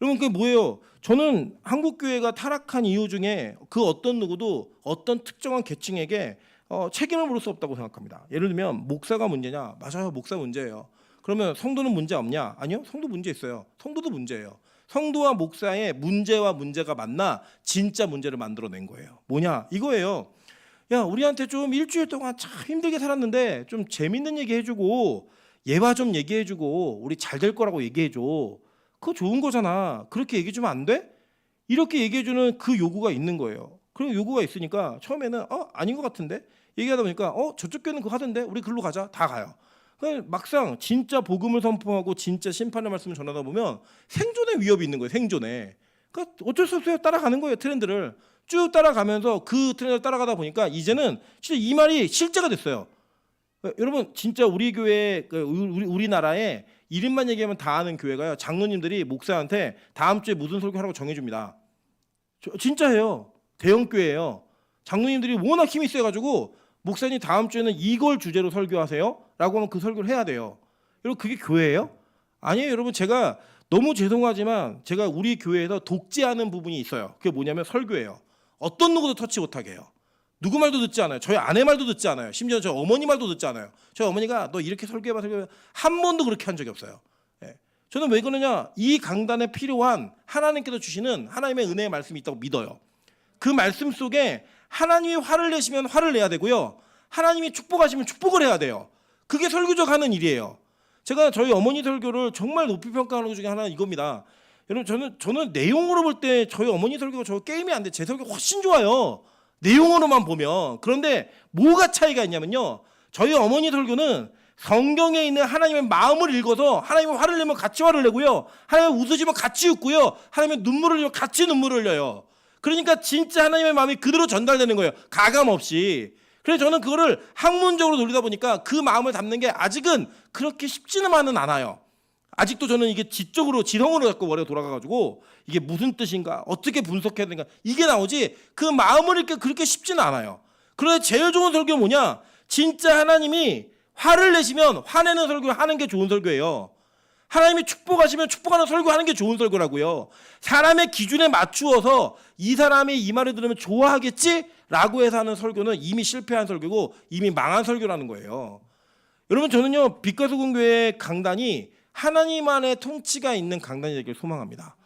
여러분 그게 뭐예요? 저는 한국교회가 타락한 이유 중에 그 어떤 누구도 어떤 특정한 계층에게 책임을 물을 수 없다고 생각합니다. 예를 들면 목사가 문제냐? 맞아요. 목사 문제예요. 그러면 성도는 문제 없냐? 아니요. 성도 문제 있어요. 성도도 문제예요. 성도와 목사의 문제와 문제가 만나 진짜 문제를 만들어낸 거예요. 뭐냐? 이거예요. 야, 우리한테 좀 일주일 동안 참 힘들게 살았는데 좀 재밌는 얘기 해주고 예화 좀 얘기해주고 우리 잘 될 거라고 얘기해줘. 그거 좋은 거잖아. 그렇게 얘기해주면 안 돼? 이렇게 얘기해주는 그 요구가 있는 거예요. 그리고 요구가 있으니까 처음에는 아닌 것 같은데 얘기하다 보니까 저쪽 교회는 그거 하던데 우리 글로 가자. 다 가요. 막상 진짜 복음을 선포하고 진짜 심판의 말씀을 전하다 보면 생존의 위협이 있는 거예요. 생존에. 그러니까 어쩔 수 없어요. 따라가는 거예요. 트렌드를 쭉 따라가면서 그 트렌드를 따라가다 보니까 이제는 진짜 이 말이 실제가 됐어요. 여러분 진짜 우리 교회 우리나라에 이름만 얘기하면 다 아는 교회가요. 장로님들이 목사한테 다음 주에 무슨 설교하라고 정해줍니다. 진짜 해요. 대형 교회예요. 장로님들이 워낙 힘이 세가지고 목사님 다음 주에는 이걸 주제로 설교하세요. 라고 하면 그 설교를 해야 돼요. 여러분 그게 교회예요? 아니에요. 여러분 제가 너무 죄송하지만 제가 우리 교회에서 독재하는 부분이 있어요. 그게 뭐냐면 설교예요. 어떤 누구도 터치 못하게 해요. 누구 말도 듣지 않아요. 저희 아내 말도 듣지 않아요. 심지어 저 어머니 말도 듣지 않아요. 저희 어머니가 너 이렇게 설교해봐 한 번도 그렇게 한 적이 없어요. 저는 왜 그러냐? 이 강단에 필요한 하나님께서 주시는 하나님의 은혜의 말씀이 있다고 믿어요. 그 말씀 속에 하나님이 화를 내시면 화를 내야 되고요. 하나님이 축복하시면 축복을 해야 돼요. 그게 설교적 하는 일이에요. 제가 저희 어머니 설교를 정말 높이 평가하는 것 중에 하나는 이겁니다. 여러분 저는 내용으로 볼 때 저희 어머니 설교가 저 게임이 안 돼. 제 설교 훨씬 좋아요. 내용으로만 보면. 그런데 뭐가 차이가 있냐면요. 저희 어머니 설교는 성경에 있는 하나님의 마음을 읽어서 하나님의 화를 내면 같이 화를 내고요. 하나님의 웃으시면 같이 웃고요. 하나님의 눈물을 흘리면 같이 눈물을 흘려요. 그러니까 진짜 하나님의 마음이 그대로 전달되는 거예요. 가감 없이. 그래서 저는 그거를 학문적으로 놀리다 보니까 그 마음을 담는 게 아직은 그렇게 쉽지는 않아요. 아직도 저는 이게 지적으로 지성으로 자꾸 머리가 돌아가가지고 이게 무슨 뜻인가 어떻게 분석해야 되는가 이게 나오지 그 마음을 읽기 그렇게 쉽지는 않아요. 그런데 제일 좋은 설교 뭐냐? 진짜 하나님이 화를 내시면 화내는 설교를 하는 게 좋은 설교예요. 하나님이 축복하시면 축복하는 설교하는 게 좋은 설교라고요. 사람의 기준에 맞추어서 이 사람이 이 말을 들으면 좋아하겠지라고 해서 하는 설교는 이미 실패한 설교고 이미 망한 설교라는 거예요. 여러분 저는요 빛과 소금 교회 강단이 하나님 안에 통치가 있는 강단이 되길 소망합니다.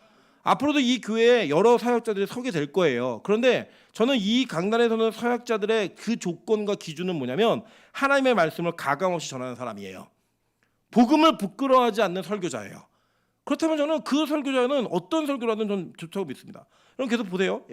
앞으로도 이 교회에 여러 사역자들이 서게 될 거예요. 그런데 저는 이 강단에서는 사역자들의 그 조건과 기준은 뭐냐면 하나님의 말씀을 가감없이 전하는 사람이에요. 복음을 부끄러워하지 않는 설교자예요. 그렇다면 저는 그 설교자는 어떤 설교라든 전 좋다고 믿습니다. 그럼 계속 보세요.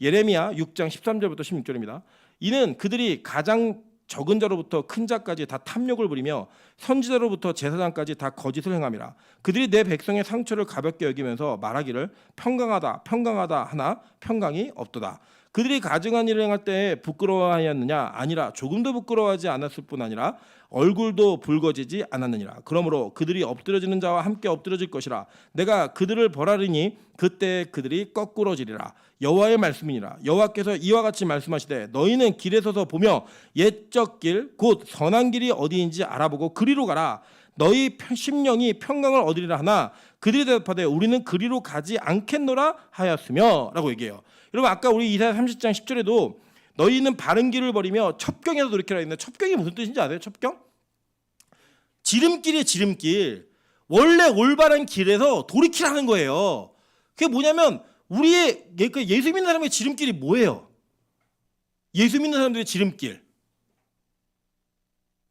예레미야 6장 13절부터 16절입니다. 이는 그들이 가장 적은 자로부터 큰 자까지 다 탐욕을 부리며 선지자로부터 제사장까지 다 거짓을 행함이라. 그들이 내 백성의 상처를 가볍게 여기면서 말하기를 평강하다 평강하다 하나 평강이 없도다. 그들이 가증한 일을 행할 때 부끄러워하였느냐? 아니라 조금도 부끄러워하지 않았을 뿐 아니라 얼굴도 붉어지지 않았느니라. 그러므로 그들이 엎드려지는 자와 함께 엎드려질 것이라. 내가 그들을 벌하리니 그때 그들이 거꾸러지리라. 여호와의 말씀이니라. 여호와께서 이와 같이 말씀하시되 너희는 길에 서서 보며 옛적 길 곧 선한 길이 어디인지 알아보고 그리로 가라. 너희 심령이 평강을 얻으리라 하나 그들이 대답하되 우리는 그리로 가지 않겠노라 하였으며 라고 얘기해요. 여러분 아까 우리 이사야 30장 10절에도 너희는 바른 길을 버리며 첩경에서 돌이키라 했는데 첩경이 무슨 뜻인지 아세요? 첩경? 지름길이에요. 지름길. 원래 올바른 길에서 돌이키라는 거예요. 그게 뭐냐면 우리의 예수 믿는 사람의 지름길이 뭐예요? 예수 믿는 사람들의 지름길.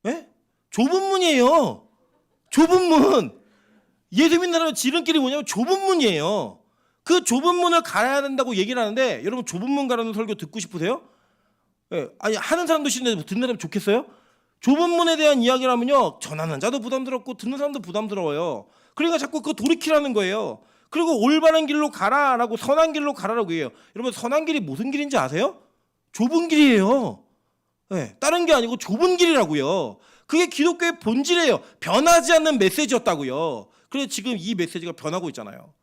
네? 좁은 문이에요. 좁은 문. 예수 믿는 사람의 지름길이 뭐냐면 좁은 문이에요. 그 좁은 문을 가야 된다고 얘기를 하는데 여러분 좁은 문 가라는 설교 듣고 싶으세요? 예, 아니 하는 사람도 싫은데 듣는 사람 좋겠어요? 좁은 문에 대한 이야기를 하면요 전하는 자도 부담스럽고 듣는 사람도 부담스러워요. 그러니까 자꾸 그거 돌이키라는 거예요. 그리고 올바른 길로 가라라고 선한 길로 가라라고 해요. 여러분 선한 길이 무슨 길인지 아세요? 좁은 길이에요. 예, 다른 게 아니고 좁은 길이라고요. 그게 기독교의 본질이에요. 변하지 않는 메시지였다고요. 그래서 지금 이 메시지가 변하고 있잖아요.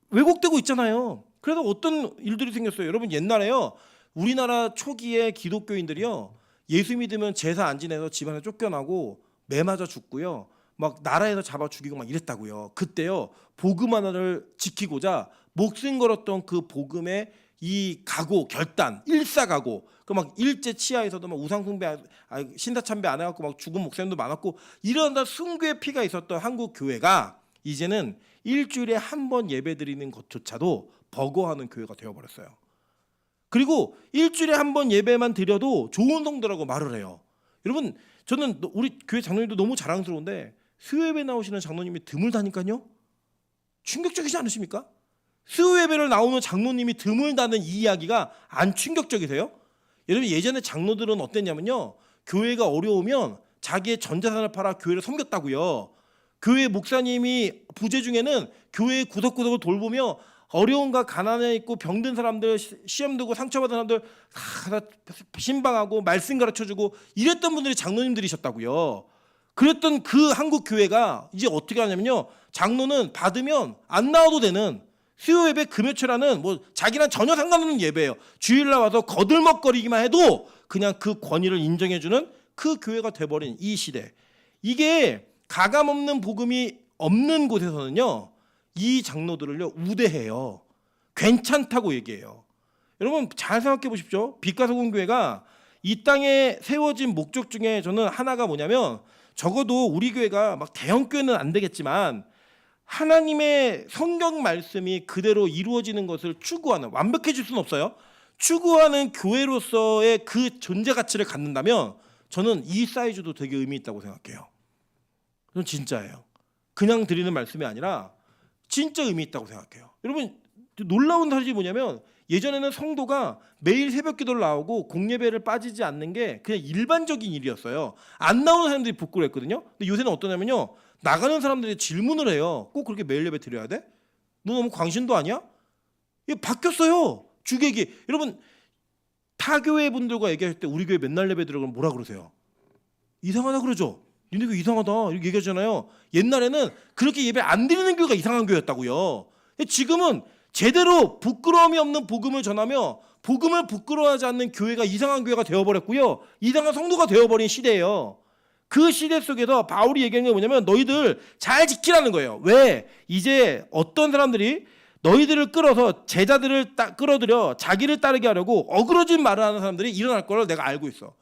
왜곡되고 있잖아요. 그래서 어떤 일들이 생겼어요. 여러분 옛날에요. 우리나라 초기에 기독교인들이요. 예수 믿으면 제사 안 지내서 집안에 쫓겨나고 매 맞아 죽고요. 막 나라에서 잡아 죽이고 막 이랬다고요. 그때요. 복음 하나를 지키고자 목숨 걸었던 그 복음의 이 각오, 결단, 일사각오. 그 막 일제 치하에서도 막 우상 숭배, 신사 참배 안 해갖고 막 죽은 목사님도 많았고 이런 순교의 피가 있었던 한국 교회가 이제는 일주일에 한 번 예배 드리는 것조차도 버거워하는 교회가 되어버렸어요. 그리고 일주일에 한 번 예배만 드려도 좋은 성도라고 말을 해요. 여러분 저는 우리 교회 장로님도 너무 자랑스러운데 수요예배 나오시는 장로님이 드물다니까요. 충격적이지 않으십니까? 수요예배를 나오는 장로님이 드물다는 이 이야기가 안 충격적이세요? 여러분 예전에 장로들은 어땠냐면요. 교회가 어려우면 자기의 전 재산을 팔아 교회를 섬겼다고요. 교회 목사님이 부재 중에는 교회 구석구석을 돌보며 어려움과 가난에 있고 병든 사람들, 시험 들고 상처받은 사람들 다 신방하고 말씀 가르쳐주고 이랬던 분들이 장로님들이셨다고요. 그랬던 그 한국 교회가 이제 어떻게 하냐면요. 장로는 받으면 안 나와도 되는 수요예배 금요철하는 뭐 자기랑 전혀 상관없는 예배예요. 주일날 와서 거들먹거리기만 해도 그냥 그 권위를 인정해주는 그 교회가 돼버린 이 시대. 이게 가감 없는 복음이 없는 곳에서는요. 이 장로들을요 우대해요. 괜찮다고 얘기해요. 여러분 잘 생각해 보십시오. 빛가소금교회가 이 땅에 세워진 목적 중에 저는 하나가 뭐냐면 적어도 우리 교회가 막 대형 교회는 안 되겠지만 하나님의 성경 말씀이 그대로 이루어지는 것을 추구하는 완벽해질 수는 없어요. 추구하는 교회로서의 그 존재 가치를 갖는다면 저는 이 사이즈도 되게 의미 있다고 생각해요. 그건 진짜예요. 그냥 드리는 말씀이 아니라 진짜 의미 있다고 생각해요. 여러분 놀라운 사실이 뭐냐면 예전에는 성도가 매일 새벽 기도를 나오고 공예배를 빠지지 않는 게 그냥 일반적인 일이었어요. 안 나오는 사람들이 부끄러워했거든요. 근데 요새는 어떠냐면요. 나가는 사람들이 질문을 해요. 꼭 그렇게 매일 예배 드려야 돼? 너 너무 광신도 아니야? 이게 바뀌었어요. 주객이. 여러분 타 교회 분들과 얘기할 때 우리 교회 맨날 예배 드려 그러면 뭐라 그러세요? 이상하다 그러죠. 니네 교회 이상하다 이렇게 얘기하잖아요. 옛날에는 그렇게 예배 안 드리는 교회가 이상한 교회였다고요. 지금은 제대로 부끄러움이 없는 복음을 전하며 복음을 부끄러워하지 않는 교회가 이상한 교회가 되어버렸고요. 이상한 성도가 되어버린 시대예요. 그 시대 속에서 바울이 얘기하는 게 뭐냐면 너희들 잘 지키라는 거예요. 왜? 이제 어떤 사람들이 너희들을 끌어서 제자들을 끌어들여 자기를 따르게 하려고 어그러진 말을 하는 사람들이 일어날 걸 내가 알고 있어.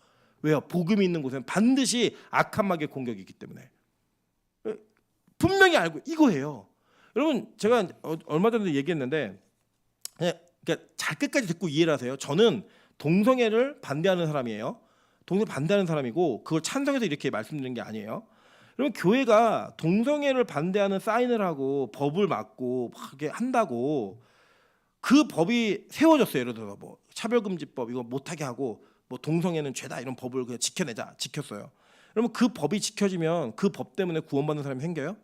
왜요? 복음이 있는 곳에는 반드시 악한 마귀의 공격이 있기 때문에. 분명히 알고 이거예요. 여러분 제가 얼마 전에 얘기했는데 그러니까 잘 끝까지 듣고 이해를 하세요. 저는 동성애를 반대하는 사람이에요. 동성애 반대하는 사람이고 그걸 찬성해서 이렇게 말씀드리는 게 아니에요. 여러분 교회가 동성애를 반대하는 사인을 하고 법을 막고 막 이렇게 한다고 그 법이 세워졌어요. 예를 들어서 뭐 차별금지법 이거 못하게 하고 뭐 동성애는 죄다 이런 법을 그냥 지켜내자 지켰어요. 그러면 그 법이 지켜지면 그 법 때문에 구원받는 사람이 생겨요?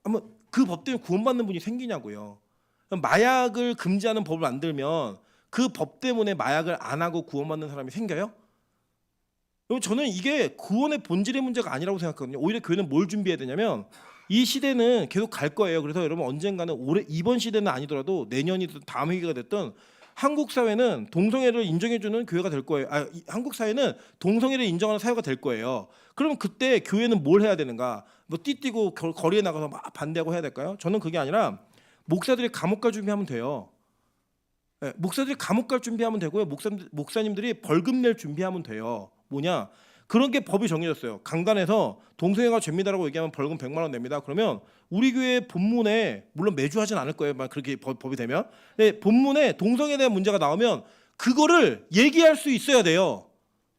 아마 그 법 때문에 구원받는 분이 생기냐고요. 마약을 금지하는 법을 만들면 그 법 때문에 마약을 안 하고 구원받는 사람이 생겨요? 여러분 저는 이게 구원의 본질의 문제가 아니라고 생각하거든요. 오히려 교회는 뭘 준비해야 되냐면 이 시대는 계속 갈 거예요. 그래서 여러분 언젠가는 올해 이번 시대는 아니더라도 내년이든 다음 회기가 됐든 한국 사회는 동성애를 인정해주는 교회가 될 거예요. 한국 사회는 동성애를 인정하는 사회가 될 거예요. 그러면 그때 교회는 뭘 해야 되는가? 뭐 띠띠고 거리에 나가서 막 반대하고 해야 될까요? 저는 그게 아니라 목사들이 감옥 갈 준비하면 돼요. 네, 목사들이 감옥 갈 준비하면 되고요. 목사님들이 벌금 낼 준비하면 돼요. 뭐냐? 그런 게 법이 정해졌어요. 강단에서 동성애가 죄입니다라고 얘기하면 벌금 100만 원 냅니다. 그러면 우리 교회 본문에 물론 매주 하진 않을 거예요. 막 그렇게 법이 되면. 근데 본문에 동성애에 대한 문제가 나오면 그거를 얘기할 수 있어야 돼요.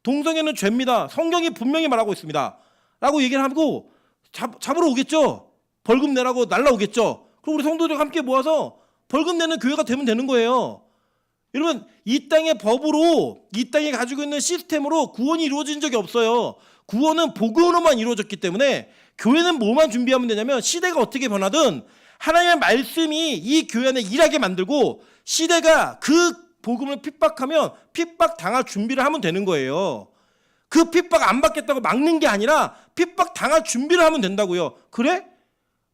동성애는 죄입니다. 성경이 분명히 말하고 있습니다. 라고 얘기를 하고 잡으러 오겠죠. 벌금 내라고 날라오겠죠. 그럼 우리 성도들이 함께 모아서 벌금 내는 교회가 되면 되는 거예요. 여러분 이 땅의 법으로 이 땅에 가지고 있는 시스템으로 구원이 이루어진 적이 없어요. 구원은 복음으로만 이루어졌기 때문에 교회는 뭐만 준비하면 되냐면 시대가 어떻게 변하든 하나님의 말씀이 이 교회 안에 일하게 만들고 시대가 그 복음을 핍박하면 핍박 당할 준비를 하면 되는 거예요. 그 핍박 안 받겠다고 막는 게 아니라 핍박 당할 준비를 하면 된다고요. 그래?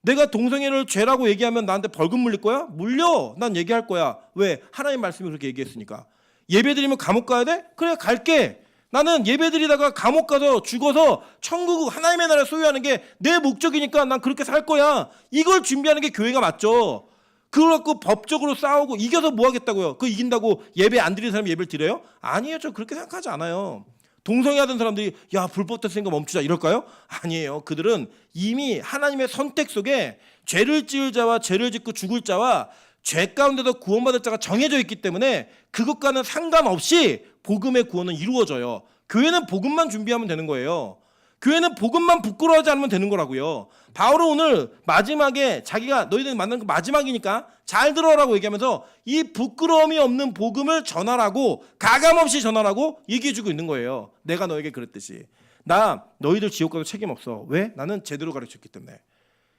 내가 동성애를 죄라고 얘기하면 나한테 벌금 물릴 거야? 물려. 난 얘기할 거야. 왜? 하나님 말씀이 그렇게 얘기했으니까. 예배드리면 감옥 가야 돼? 그래 갈게. 나는 예배드리다가 감옥 가서 죽어서 천국 하나님의 나라를 소유하는 게 내 목적이니까 난 그렇게 살 거야. 이걸 준비하는 게 교회가 맞죠. 그걸 갖고 법적으로 싸우고 이겨서 뭐 하겠다고요? 그 이긴다고 예배 안 드리는 사람이 예배를 드려요? 아니에요. 저 그렇게 생각하지 않아요. 동성애 하던 사람들이 야 불법 됐으니까 멈추자 이럴까요? 아니에요. 그들은 이미 하나님의 선택 속에 죄를 지을 자와 죄를 짓고 죽을 자와 죄 가운데도 구원받을 자가 정해져 있기 때문에 그것과는 상관없이 복음의 구원은 이루어져요. 교회는 복음만 준비하면 되는 거예요. 교회는 복음만 부끄러워하지 않으면 되는 거라고요. 바울은 오늘 마지막에 자기가 너희들 만난 거 마지막이니까 잘 들어라고 얘기하면서 이 부끄러움이 없는 복음을 전하라고 가감없이 전하라고 얘기해주고 있는 거예요. 내가 너에게 그랬듯이 나 너희들 지옥 가도 책임 없어. 왜? 나는 제대로 가르쳤기 때문에.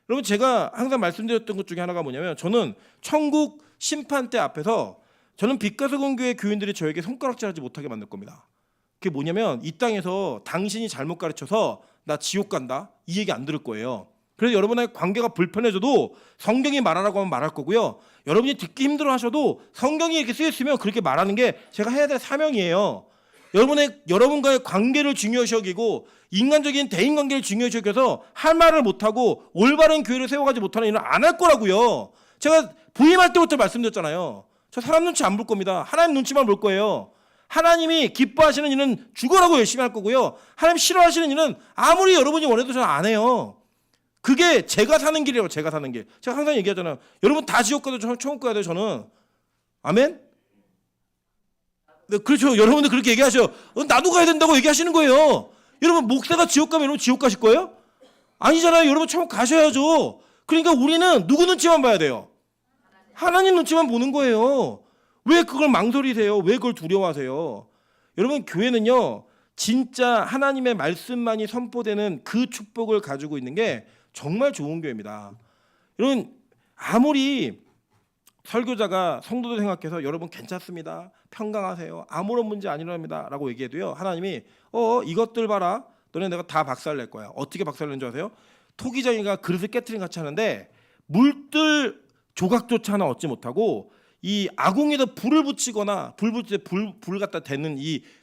여러분 제가 항상 말씀드렸던 것 중에 하나가 뭐냐면 저는 천국 심판대 앞에서 저는 빛가서공교회 교인들이 저에게 손가락질하지 못하게 만들 겁니다. 그게 뭐냐면 이 땅에서 당신이 잘못 가르쳐서 나 지옥 간다 이 얘기 안 들을 거예요. 그래서 여러분의 관계가 불편해져도 성경이 말하라고 하면 말할 거고요. 여러분이 듣기 힘들어하셔도 성경이 이렇게 쓰여있으면 그렇게 말하는 게 제가 해야 될 사명이에요. 여러분과의 관계를 중요시 여기고 인간적인 대인관계를 중요시 여겨서 할 말을 못하고 올바른 교회를 세워가지 못하는 일은 안 할 거라고요. 제가 부임할 때부터 말씀드렸잖아요. 저 사람 눈치 안 볼 겁니다. 하나님 눈치만 볼 거예요. 하나님이 기뻐하시는 일은 죽으라고 열심히 할 거고요. 하나님 싫어하시는 일은 아무리 여러분이 원해도 저는 안 해요. 그게 제가 사는 길이에요. 제가 사는 길. 제가 항상 얘기하잖아요. 여러분 다 지옥 가도 천국 가야 돼요. 저는. 아멘? 네, 그렇죠. 여러분들 그렇게 얘기하셔요. 나도 가야 된다고 얘기하시는 거예요. 여러분 목사가 지옥 가면 여러분 지옥 가실 거예요? 아니잖아요. 여러분 천국 가셔야죠. 그러니까 우리는 누구 눈치만 봐야 돼요? 하나님 눈치만 보는 거예요. 왜 그걸 망설이세요? 왜 그걸 두려워하세요? 여러분 교회는요. 진짜 하나님의 말씀만이 선포되는 그 축복을 가지고 있는 게 정말 좋은 교회입니다. 여러분 아무리 설교자가 성도들 생각해서 여러분 괜찮습니다. 평강하세요. 아무런 문제 아니랍니다. 라고 얘기해도요. 하나님이 이것들 봐라. 너네 내가 다 박살낼 거야. 어떻게 박살낸 줄 아세요? 토기장이가 그릇을 깨트린 같이 하는데 물들 조각조차 하나 얻지 못하고 이 아궁이에다 불을 붙이거나 불 붙일 때 불 갖다 대는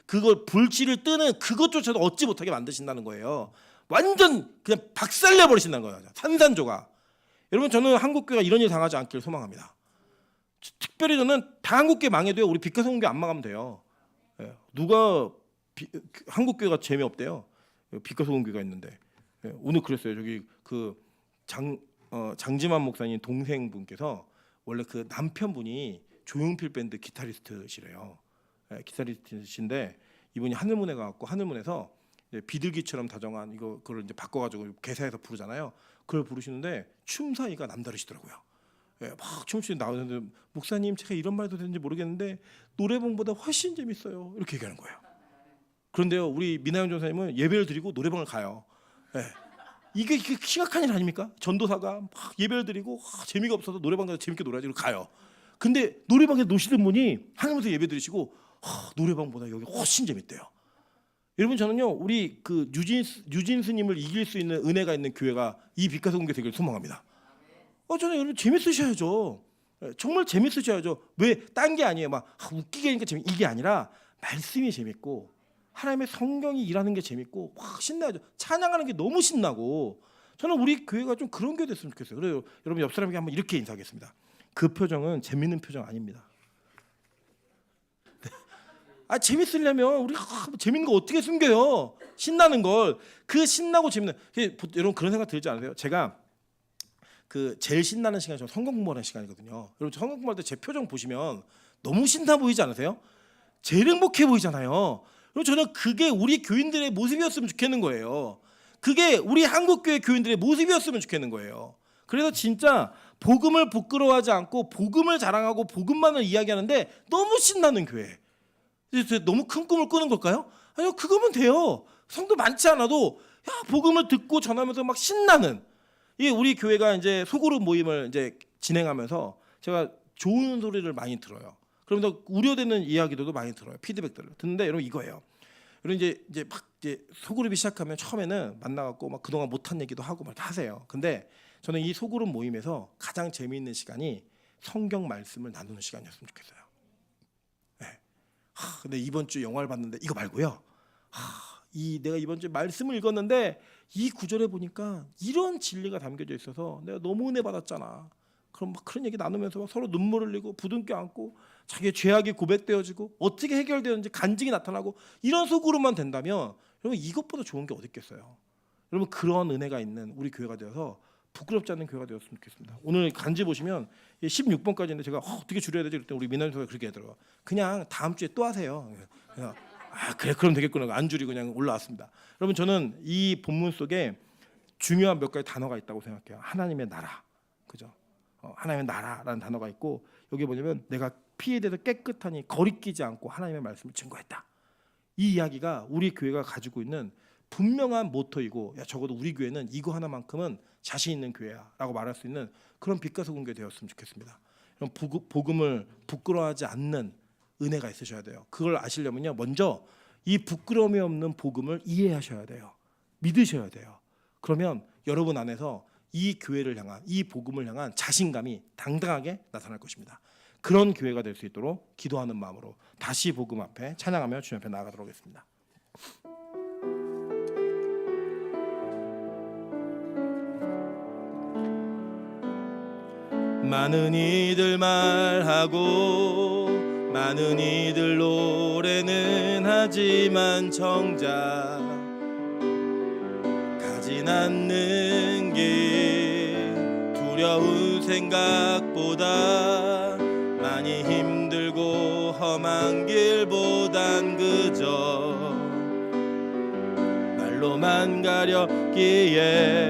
그걸 불씨를 뜨는 그것조차도 얻지 못하게 만드신다는 거예요. 완전 그냥 박살내 버리신다는 거예요. 산산조각. 여러분 저는 한국교회가 이런 일 당하지 않기를 소망합니다. 특별히 저는 다 한국교회 망해도요. 우리 빛가성교회 안 망하면 돼요. 누가 한국교회가 재미없대요. 빛가성교회가 있는데. 오늘 그랬어요. 저기 그 장지만 목사님 동생분께서 원래 그 남편분이 조용필 밴드 기타리스트시래요. 기타리스트신데 이분이 하늘문에 가갖고 하늘문에서 비둘기처럼 다정한 그걸 이제 바꿔가지고 개사해서 부르잖아요. 그걸 부르시는데 춤 사이가 남다르시더라고요. 막 춤추는 나오는데 목사님 제가 이런 말도 되는지 모르겠는데 노래방보다 훨씬 재밌어요. 이렇게 얘기하는 거예요. 그런데요 우리 미나영 전사님은 예배를 드리고 노래방을 가요. 이게 심각한 일 아닙니까? 전도사가 막 예배를 드리고 재미가 없어서 노래방 가서 재밌게 놀아야지 가요. 근데 노래방에 노시는 분이 하나님께서 예배 드리시고 노래방보다 여기 훨씬 재밌대요. 여러분 저는요 우리 그 유진 스님을 이길 수 있는 은혜가 있는 교회가 이 빛가서 공개 되기를 소망합니다. 저는 여러분 재밌으셔야죠. 정말 재밌으셔야죠. 왜 딴 게 아니에요. 막 웃기게 하니까 재미 이게 아니라 말씀이 재밌고 하나님의 성경이 일하는 게 재밌고 확 신나죠. 찬양하는 게 너무 신나고 저는 우리 교회가 좀 그런 교회 됐으면 좋겠어요. 그래요. 여러분 옆 사람에게 한번 이렇게 인사하겠습니다. 그 표정은 재밌는 표정 아닙니다. 재밌으려면 우리 재밌는 거 어떻게 숨겨요? 신나는 걸 그 신나고 재밌는 여러분 그런 생각 들지 않으세요? 제가 그 제일 신나는 시간이 저는 성경 공부하는 시간이거든요. 여러분 성경 공부할 때 제 표정 보시면 너무 신나 보이지 않으세요? 제일 행복해 보이잖아요. 그리고 저는 그게 우리 교인들의 모습이었으면 좋겠는 거예요. 그게 우리 한국교회 교인들의 모습이었으면 좋겠는 거예요. 그래서 진짜 복음을 부끄러워하지 않고 복음을 자랑하고 복음만을 이야기하는데 너무 신나는 교회. 너무 큰 꿈을 꾸는 걸까요? 아니요, 그거면 돼요. 성도 많지 않아도 복음을 듣고 전하면서 막 신나는. 이 우리 교회가 이제 소그룹 모임을 이제 진행하면서 제가 좋은 소리를 많이 들어요. 그러면서 우려되는 이야기들도 많이 들어요. 피드백들을 듣는데 여러분 이거예요. 여러분 이제 막 이제 소그룹이 시작하면 처음에는 만나갖고 막 그동안 못한 얘기도 하고 막 이렇게 하세요. 근데 저는 이 소그룹 모임에서 가장 재미있는 시간이 성경 말씀을 나누는 시간이었으면 좋겠어요. 네. 근데 이번 주 영화를 봤는데 이거 말고요. 내가 이번 주에 말씀을 읽었는데 이 구절에 보니까 이런 진리가 담겨져 있어서 내가 너무 은혜 받았잖아. 그럼 막 그런 얘기 나누면서 막 서로 눈물 흘리고 부둥켜 안고 자기의 죄악이 고백되어지고 어떻게 해결되었는지 간증이 나타나고 이런 속으로만 된다면 여러분 이것보다 좋은 게 어디 있겠어요. 여러분 그런 은혜가 있는 우리 교회가 되어서 부끄럽지 않는 교회가 되었으면 좋겠습니다. 오늘 간지 보시면 16번까지인데 제가 어떻게 줄여야 되지? 그랬더니 우리 민원수가 그렇게 하더라고요. 그냥 다음 주에 또 하세요. 그래서 그래 그럼 되겠구나. 안 줄이고 그냥 올라왔습니다. 여러분 저는 이 본문 속에 중요한 몇 가지 단어가 있다고 생각해요. 하나님의 나라, 그죠? 하나님의 나라라는 단어가 있고 여기 뭐냐면 내가 피에 대해서 깨끗하니 거리끼지 않고 하나님의 말씀을 증거했다. 이 이야기가 우리 교회가 가지고 있는 분명한 모토이고 적어도 우리 교회는 이거 하나만큼은 자신 있는 교회야라고 말할 수 있는 그런 빛과 소금 교회 되었으면 좋겠습니다. 복음을 부끄러워하지 않는 은혜가 있으셔야 돼요. 그걸 아시려면요 먼저 이 부끄러움이 없는 복음을 이해하셔야 돼요. 믿으셔야 돼요. 그러면 여러분 안에서 이 교회를 향한 이 복음을 향한 자신감이 당당하게 나타날 것입니다. 그런 교회가 될 수 있도록 기도하는 마음으로 다시 복음 앞에 찬양하며 주님 앞에 나아가도록 하겠습니다. 많은 이들 말하고 많은 이들 노래는 하지만 정작 가진 않는 게 두려운 생각보다 많이 힘들고 험한 길보단 그저 말로만 가렸기에